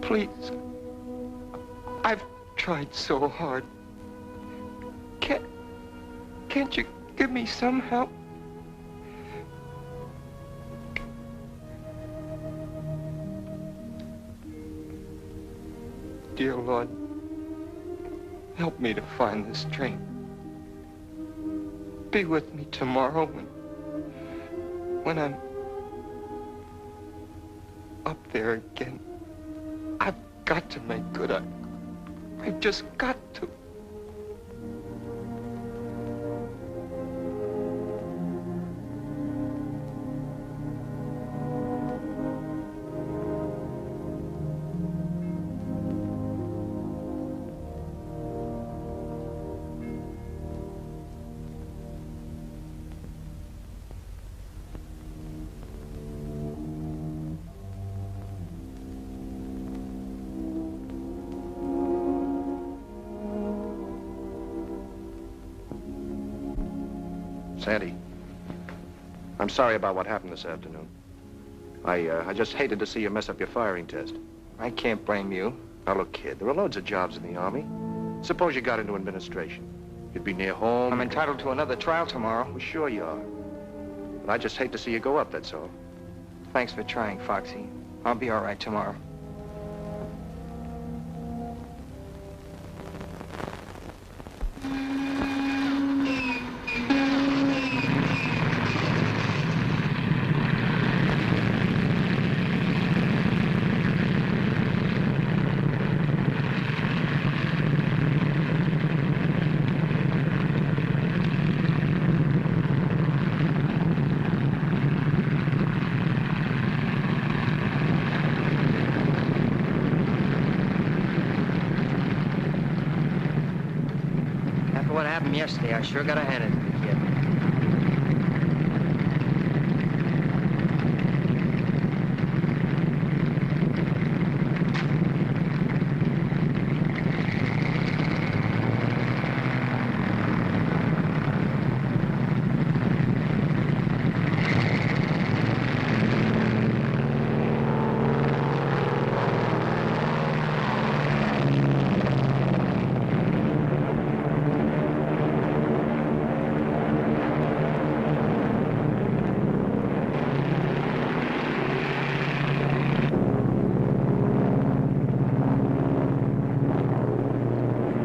Q: Please. I've tried so hard. Can't you give me some help? Dear Lord, help me to find the strength. Be with me tomorrow when I'm up there again. I've got to make good. I've just got to.
M: Sandy, I'm sorry about what happened this afternoon. I just hated to see you mess up your firing test.
K: I can't blame you.
M: Now, look, kid, there are loads of jobs in the Army. Suppose you got into administration. You'd be near home.
K: I'm entitled to another trial tomorrow.
M: Well, sure you are. But I just hate to see you go up, that's all.
K: Thanks for trying, Foxy. I'll be all right tomorrow. What happened yesterday, I sure gotta hand it to the kid.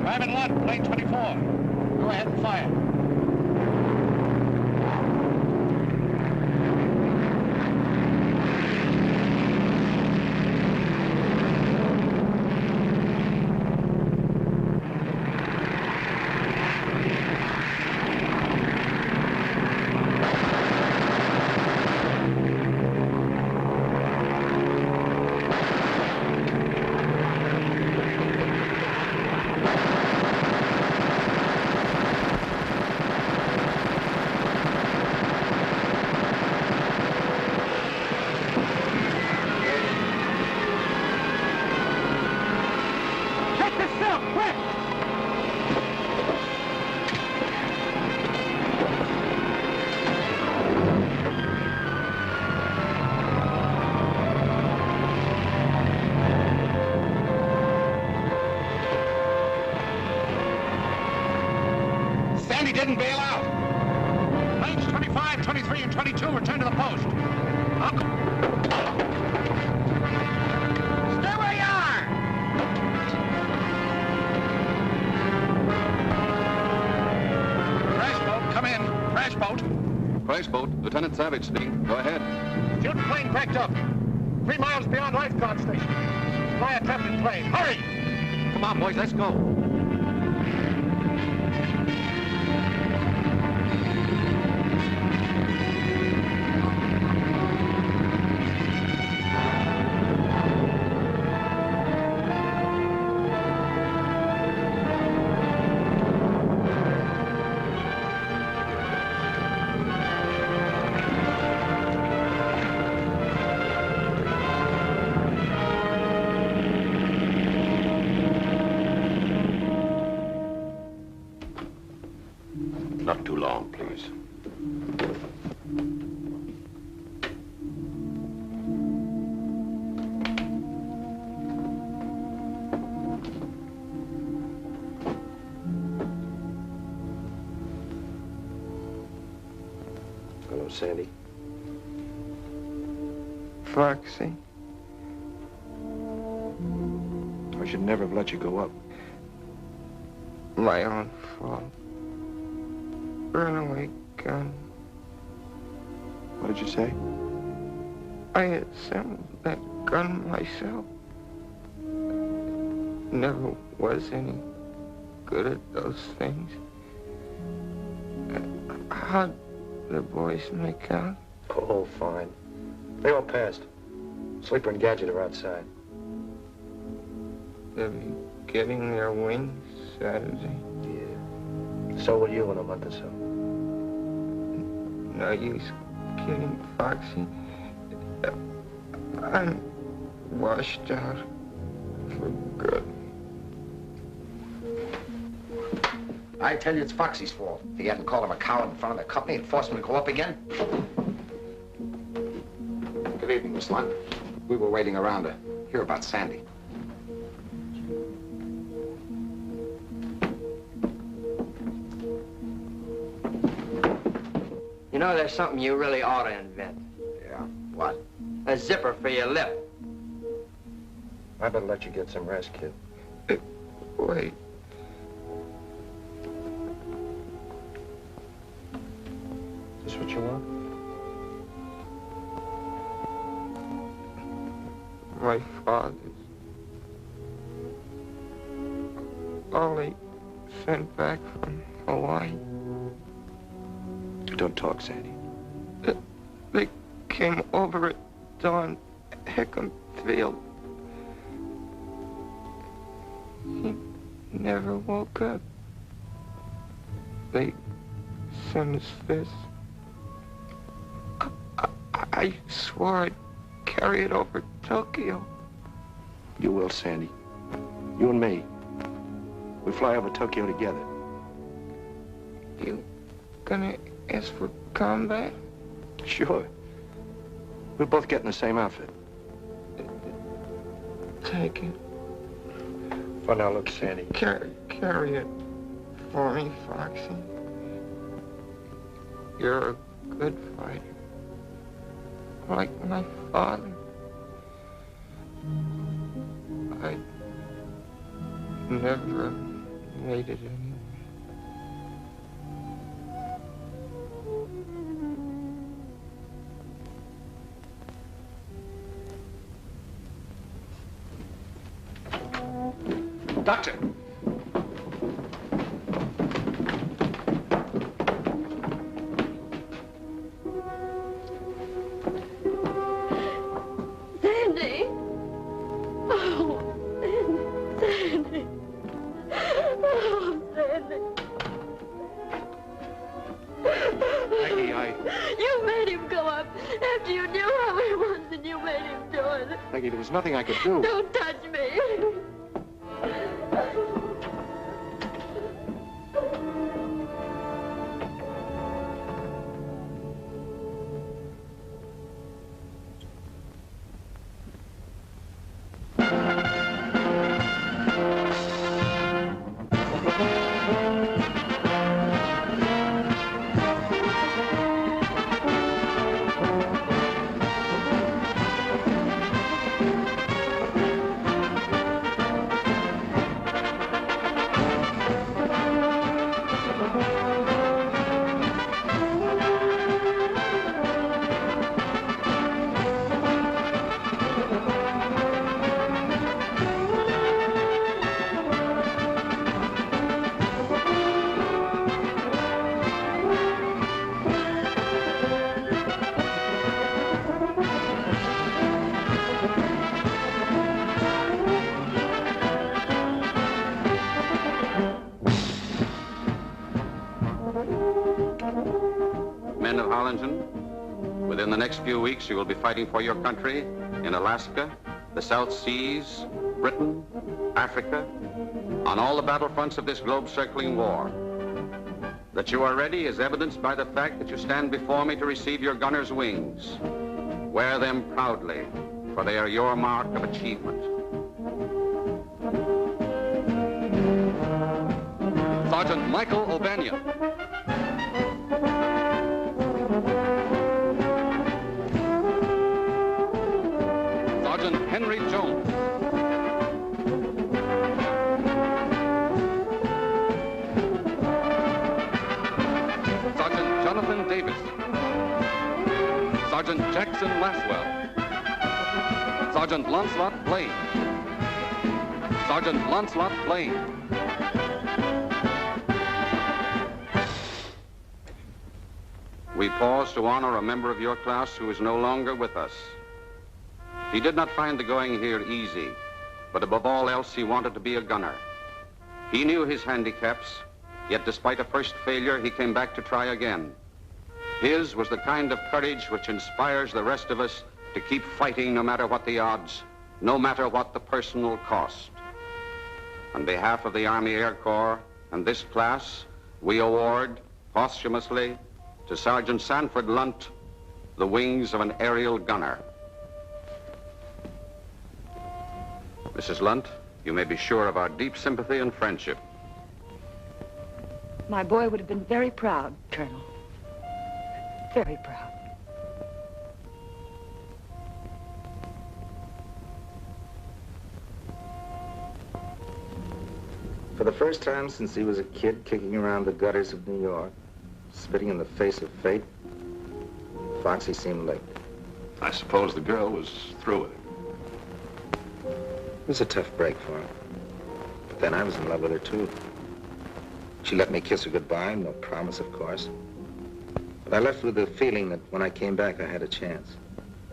P: Private Lund, plane 24. Go ahead and fire. Quick!
M: Sandy didn't bail out. Lanes 25, 23, and 22 return to the post.
F: Stay where you are!
M: Crash boat, come in. Crash boat.
I: Crash boat, Lieutenant Savage speaking. Go ahead.
M: Shooting plane packed up. 3 miles beyond lifeguard station. Fly a traffic plane. Hurry!
D: Come on, boys, let's go. Not too long, please.
L: Hello, Sandy.
Q: Foxy.
O: I should never have let you go up.
Q: My own fault. Runaway gun.
O: What did you say?
Q: I assembled that gun myself. Never was any good at those things. How'd the boys make out?
L: Oh, fine. They all passed. Sleeper and Gadget are outside.
Q: They'll be getting their wings Saturday.
L: Yeah. So will you in a month or so.
Q: No use kidding, Foxy. I'm washed out for good.
L: I tell you, it's Foxy's fault. If he hadn't called him a coward in front of the company and forced him to go up again. Good evening, Miss Lund. We were waiting around to hear about Sandy.
K: You know, there's something you really ought to invent.
L: Yeah? What?
K: A zipper for your lip.
L: I better let you get some rest, kid.
Q: Wait.
L: Is this what you want?
Q: My father's. All they sent back from Hawaii.
O: Don't talk, Sandy.
Q: They came over at dawn, Hickam Field. He never woke up. They sent us this. I swore I'd carry it over Tokyo.
O: You will, Sandy. You and me. We fly over Tokyo together.
Q: You gonna ask for combat?
O: Sure. We'll both get in the same outfit.
Q: Take it.
L: For now, look, Sandy.
Q: Carry it for me, Foxy. You're a good fighter. Like my father. I never made it anyway.
M: Doctor!
H: Sandy! Oh, Sandy! Oh, Sandy!
O: Maggie,
H: You made him go up after you knew how he was and you made him do it.
O: Maggie, there was nothing I could do.
H: Don't touch me.
I: engine. Within the next few weeks, you will be fighting for your country in Alaska, the South Seas, Britain, Africa, on all the battlefronts of this globe-circling war. That you are ready is evidenced by the fact that you stand before me to receive your gunner's wings. Wear them proudly, for they are your mark of achievement.
R: Sergeant Michael O'Banion. Sergeant Henry Jones. Sergeant Jonathan Davis. Sergeant Jackson Laswell. Sergeant Lancelot Blaine. Sergeant Lancelot Blaine.
I: We pause to honor a member of your class who is no longer with us. He did not find the going here easy, but above all else, he wanted to be a gunner. He knew his handicaps, yet despite a first failure, he came back to try again. His was the kind of courage which inspires the rest of us to keep fighting no matter what the odds, no matter what the personal cost. On behalf of the Army Air Corps and this class, we award, posthumously, to Sergeant Sanford Lunt, the wings of an aerial gunner. Mrs. Lunt, you may be sure of our deep sympathy and friendship.
N: My boy would have been very proud, Colonel. Very proud.
G: For the first time since he was a kid kicking around the gutters of New York, spitting in the face of fate, Foxy seemed licked.
D: I suppose the girl was through with it.
G: It was a tough break for him. But then I was in love with her, too. She let me kiss her goodbye, no promise, of course. But I left with the feeling that when I came back, I had a chance.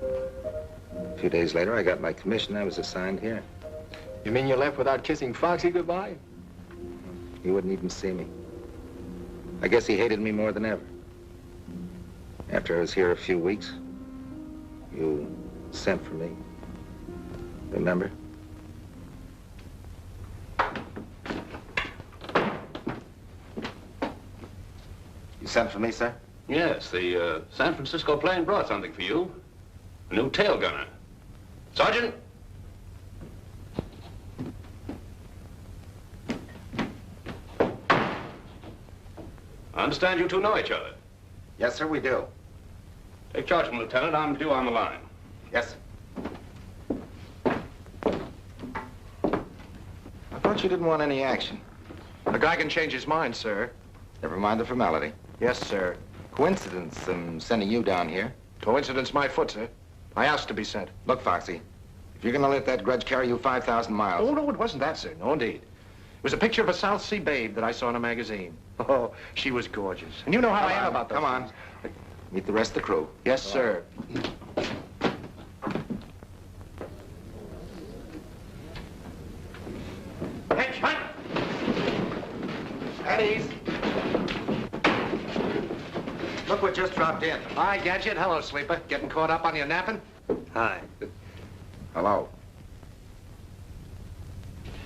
G: A few days later, I got my commission. I was assigned here.
L: You mean you left without kissing Foxy goodbye?
G: He wouldn't even see me. I guess he hated me more than ever. After I was here a few weeks, you sent for me. Remember? You sent for me, sir?
D: Yes, the San Francisco plane brought something for you. A new tail gunner. Sergeant? I understand you two know each other.
G: Yes, sir, we do.
D: Take charge of him, Lieutenant. I'm due on the line.
G: Yes, sir. I thought you didn't want any action.
L: A guy can change his mind, sir.
G: Never mind the formality.
L: Yes, sir.
G: Coincidence, sending you down here.
L: Coincidence my foot, sir. I asked to be sent.
G: Look, Foxy, if you're gonna let that grudge carry you 5,000 miles...
L: Oh, no, it wasn't that, sir. No, indeed. It was a picture of a South Sea babe that I saw in a magazine. Oh, she was gorgeous. And you know how I am about those
G: Come on. Meet the rest of the crew.
L: Yes, sir.
P: Attention!
G: At ease. Look what just dropped in.
M: Hi, Gadget. Hello, Sleeper. Getting caught up on your napping?
K: Hi.
G: Hello.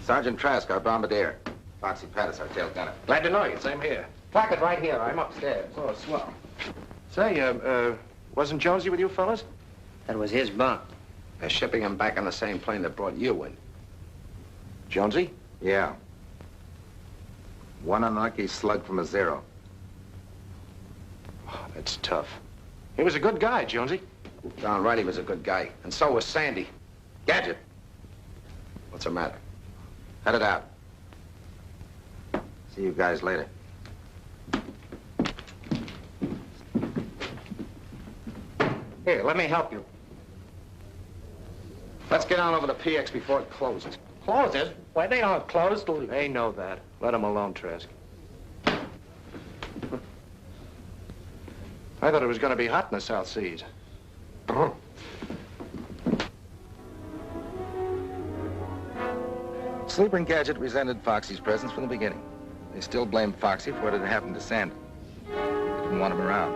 G: Sergeant Trask, our bombardier. Foxy Pattis, our tail gunner.
M: Glad to know you. Same here.
K: Placard right here. I'm upstairs.
L: Oh, swell. Say, wasn't Jonesy with you fellas?
K: That was his bunk.
L: They're shipping him back on the same plane that brought you in. Jonesy?
G: Yeah. One unlucky slug from a zero.
L: Oh, that's tough. He was a good guy, Jonesy.
M: Darn right he was a good guy. And so was Sandy.
G: Gadget.
M: What's the matter?
G: Head it out. See you guys later.
K: Here, let me help you.
M: Let's get on over to PX before it closes.
K: Closes? Why, they don't close till...
L: They know that. Let him alone, Trask. I thought it was going to be hot in the South Seas.
G: Sleeper and Gadget resented Foxy's presence from the beginning. They still blamed Foxy for what had happened to Sandy. They didn't want him around.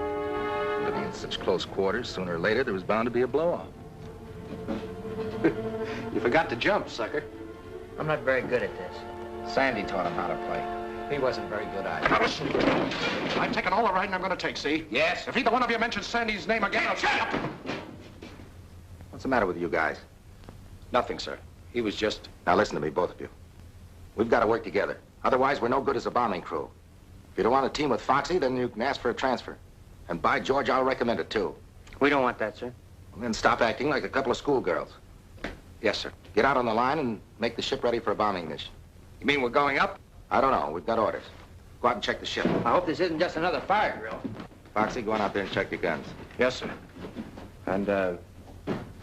G: Living in such close quarters, sooner or later there was bound to be a blow-off.
M: You forgot to jump, sucker.
K: I'm not very good at this.
G: Sandy taught him how to play.
K: He wasn't very good either.
M: Now listen, I'm taking all the riding I'm going to take, see?
G: Yes.
M: If either one of you mentions Sandy's name again, I'll shut up.
G: What's the matter with you guys?
L: Nothing, sir. He was just...
G: Now listen to me, both of you. We've got to work together. Otherwise, we're no good as a bombing crew. If you don't want to team with Foxy, then you can ask for a transfer. And by George, I'll recommend it, too.
K: We don't want that, sir.
G: Well, then stop acting like a couple of schoolgirls.
L: Yes, sir.
G: Get out on the line and make the ship ready for a bombing mission.
L: You mean we're going up?
G: I don't know. We've got orders. Go out and check the ship.
K: I hope this isn't just another fire drill.
G: Foxy, go on out there and check your guns.
M: Yes, sir. And,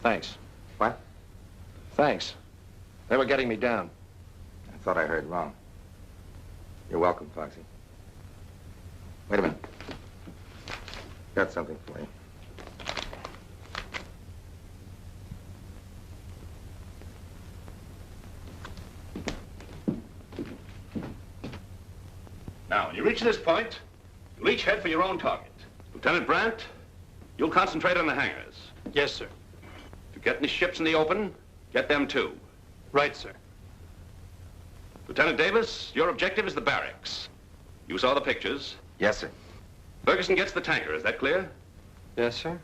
M: thanks.
G: What?
M: Thanks. They were getting me down.
G: I thought I heard wrong. You're welcome, Foxy. Wait a minute. Got something for you.
D: Now, when you reach this point, you'll each head for your own target. Lieutenant Brandt, you'll concentrate on the hangars.
E: Yes, sir.
D: To get any ships in the open, get them too.
E: Right, sir.
D: Lieutenant Davis, your objective is the barracks. You saw the pictures.
G: Yes, sir.
D: Ferguson gets the tanker, is that clear?
C: Yes, sir.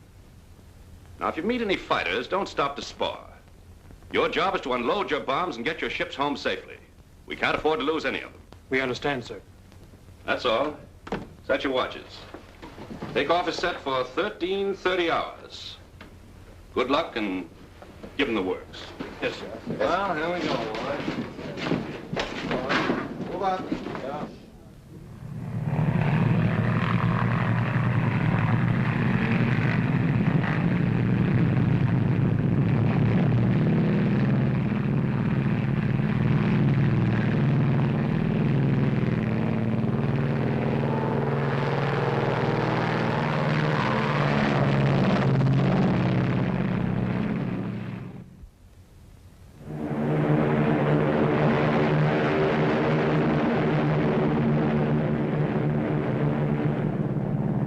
D: Now, if you meet any fighters, don't stop to spar. Your job is to unload your bombs and get your ships home safely. We can't afford to lose any of them.
E: We understand, sir.
D: That's all. Set your watches. Takeoff is set for 13:30 hours. Good luck and give them the works.
E: Yes, sir.
C: Well, here we go, boy.
G: Move on.
C: Yeah.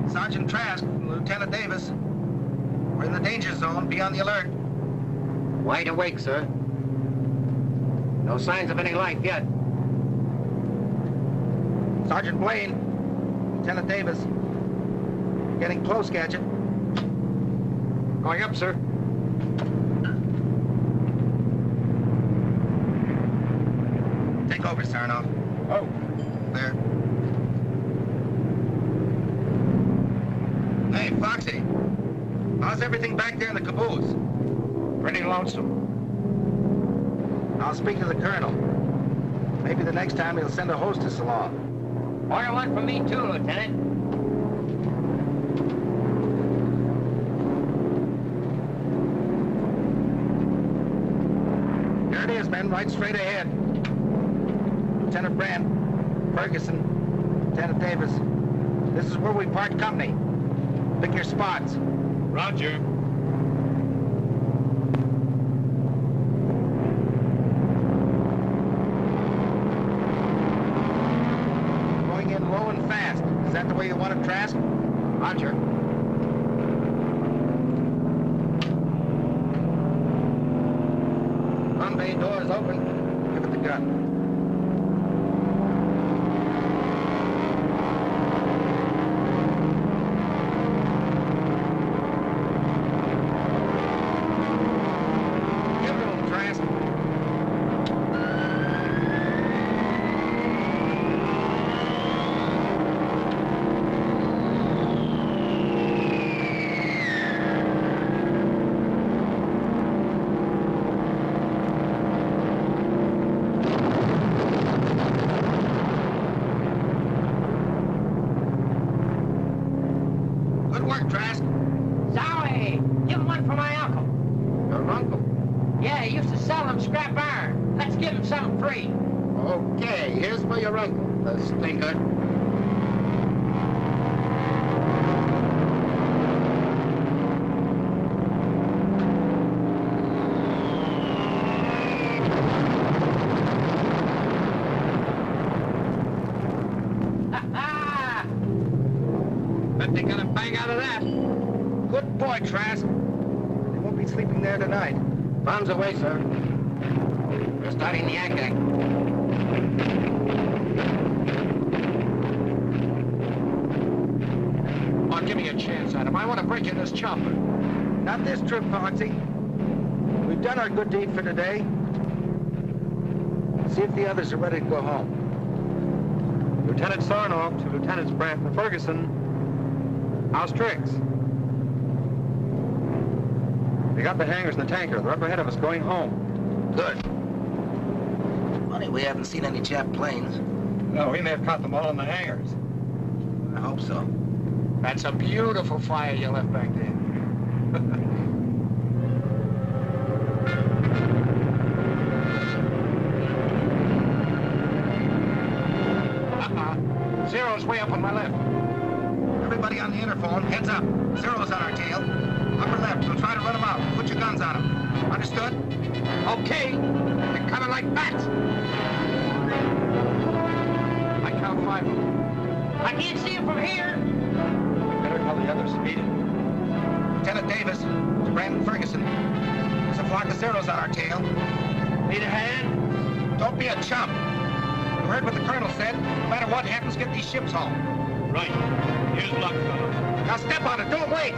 G: Sergeant Trask, Lieutenant Davis. We're in the danger zone. Be on the alert.
K: Wide awake, sir. No signs of any life yet.
G: Sergeant Blaine, Lieutenant Davis. Getting close, Gadget.
M: Going up, sir.
G: Take over, Sarnoff.
M: Oh.
G: There. Hey, Foxy. How's everything back there in the caboose?
M: Pretty lonesome.
G: I'll speak to the colonel. Maybe the next time he'll send a hostess along.
K: Order one for me, too, Lieutenant.
G: Here it is, men, right straight ahead. Lieutenant Brandt, Ferguson, Lieutenant Davis. This is where we part company. Pick your spots.
E: Roger.
G: Going in low and fast. Is that the way you want it, Trask?
K: Roger. Gun bay doors open.
G: Give it the gun. Good work, Trask.
K: Zowie! Give him one for my uncle.
G: Your uncle?
K: Yeah, he used to sell them scrap iron. Let's give him something free.
G: Okay, here's for your uncle, the stinker.
K: Bet they got a bang out of that.
L: Good boy, Trask. They won't be sleeping there tonight.
K: Bombs away, sir.
L: We're starting the yanking.
M: Oh, give me a chance, Adam. I want to break in this chopper.
L: Not this trip, Pogsy. We've done our good deed for today. See if the others are ready to go home.
E: Lieutenant Sarnoff to Lieutenants Brandt and Ferguson. How's tricks? We got the hangars and the tanker. They're up ahead of us going home.
L: Good. Funny, we haven't seen any Jap planes.
E: No, we may have caught them all in the hangars.
L: I hope so.
M: That's a beautiful fire you left back there. Zero's way up on my left.
L: Everybody on the interphone, heads up. Zero's on our tail. Upper left, we'll try to run them out. Put your guns on them. Understood?
M: Okay. They're coming like bats. I count 5 of them.
F: I can't see him from here.
E: We better tell the others to meet it.
L: Lieutenant Davis to Brandon Ferguson. There's a flock of Zeros on our tail.
F: Need a hand?
L: Don't be a chump. You heard what the colonel said. No matter what happens, get these ships home.
J: Right. Here's luck, fellas.
L: Now step on it. Don't wait.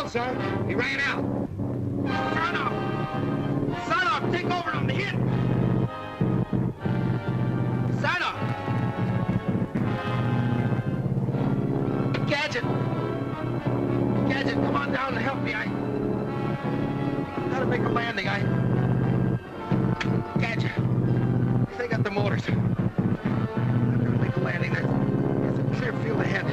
F: Sir. He ran out. Sarnoff, take over on the hit. Sarnoff. Gadget, come on down and help me. I gotta make a landing. Gadget, they got the motors. I'm gonna make a landing. There's a clear field ahead.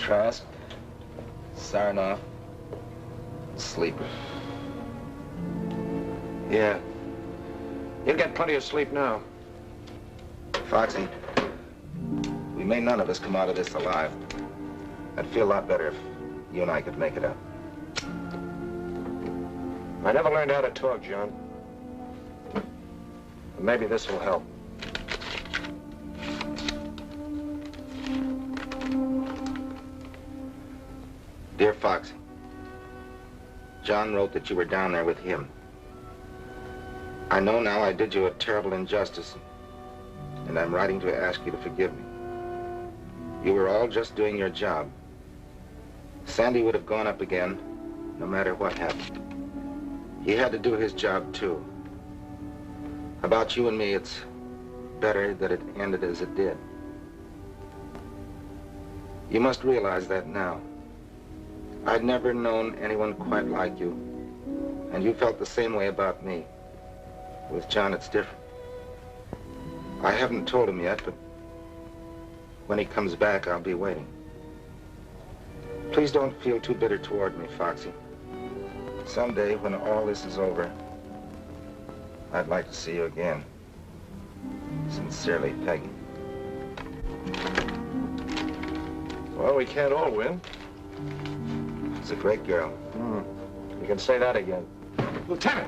G: Trask, Sarnoff, Sleeper.
E: Yeah. You'll get plenty of sleep now.
G: Foxy, we may none of us come out of this alive. I'd feel a lot better if you and I could make it up.
E: I never learned how to talk, John. But maybe this will help.
G: Dear Foxy, John wrote that you were down there with him. I know now I did you a terrible injustice, and I'm writing to ask you to forgive me. You were all just doing your job. Sandy would have gone up again, no matter what happened. He had to do his job, too. About you and me, it's better that it ended as it did. You must realize that now. I'd never known anyone quite like you, and you felt the same way about me. With John, it's different. I haven't told him yet, but when he comes back, I'll be waiting. Please don't feel too bitter toward me, Foxy. Someday, when all this is over, I'd like to see you again. Sincerely, Peggy.
E: Well, we can't all win.
G: She's a great girl.
E: You can say that again.
M: Lieutenant,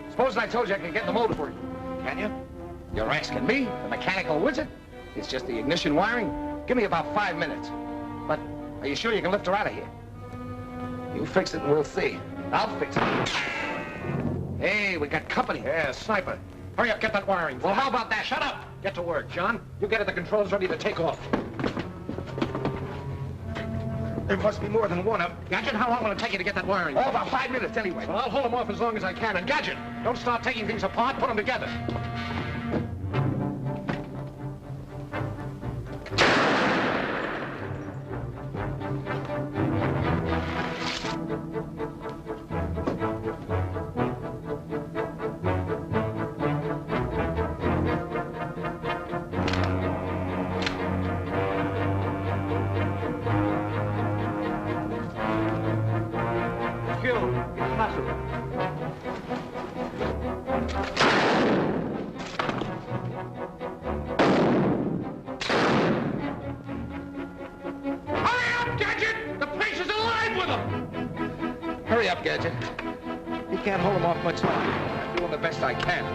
M: supposing I told you I could get in the motor for you. Can you? You're asking me, the mechanical wizard? It's just the ignition wiring. Give me about 5 minutes. But are you sure you can lift her out of here? You fix it and we'll see. I'll fix it. Hey, we got company. Yeah, sniper. Hurry up, get that wiring. Well, how about that? Shut up. Get to work, John. You get at the controls ready to take off. There must be more than one up. Gadget, how long will it take you to get that wiring? Oh, about 5 minutes anyway. Well, I'll hold them off as long as I can. And Gadget, don't start taking things apart. Put them together. Hurry up, Gadget. You can't hold them off much longer. I'm doing the best I can.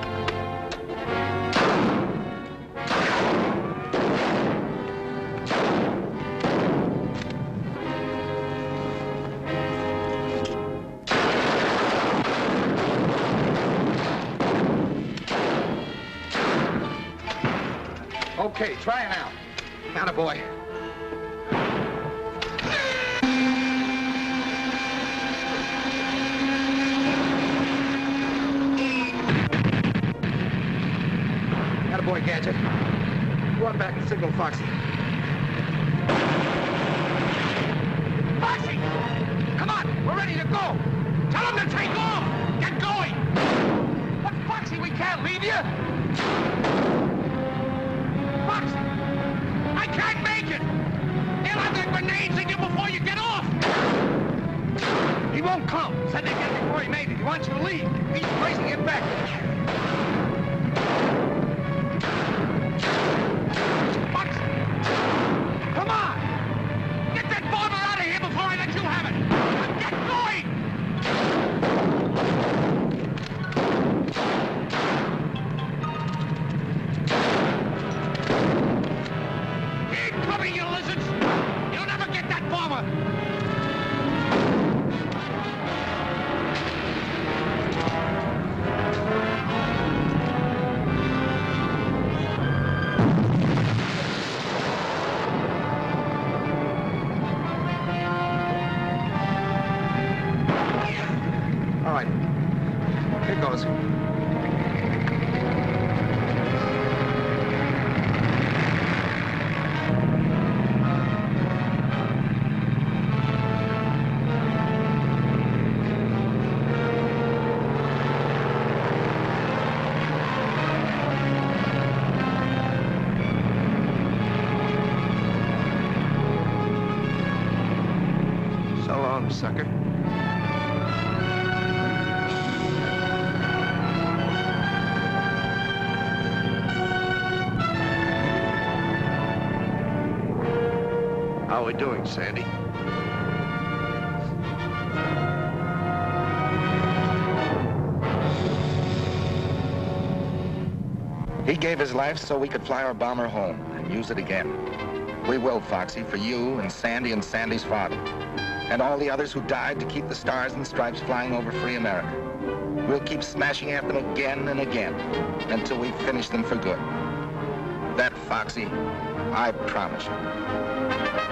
M: Okay, try it now. Attaboy. Attaboy, Gadget. Go on back and signal Foxy. Foxy! Come on, we're ready to go. Tell him to take off. Get going. But Foxy, we can't leave you. Foxy! I can't make it! They'll have their grenades in you before you get off! He won't come. Said they'd get it before he made it. He wants you to leave. He's racing it back. Foxy! Come on! Get that bomber out of here before I let you have it! Now get going! You lizards! You'll never get that bomber! All right. Here goes.
O: sucker. How are we doing, Sandy?
G: He gave his life so we could fly our bomber home and use it again. We will, Foxy, for you and Sandy and Sandy's father, and all the others who died to keep the stars and stripes flying over free America. We'll keep smashing at them again and again until we finish them for good. That, Foxy, I promise you.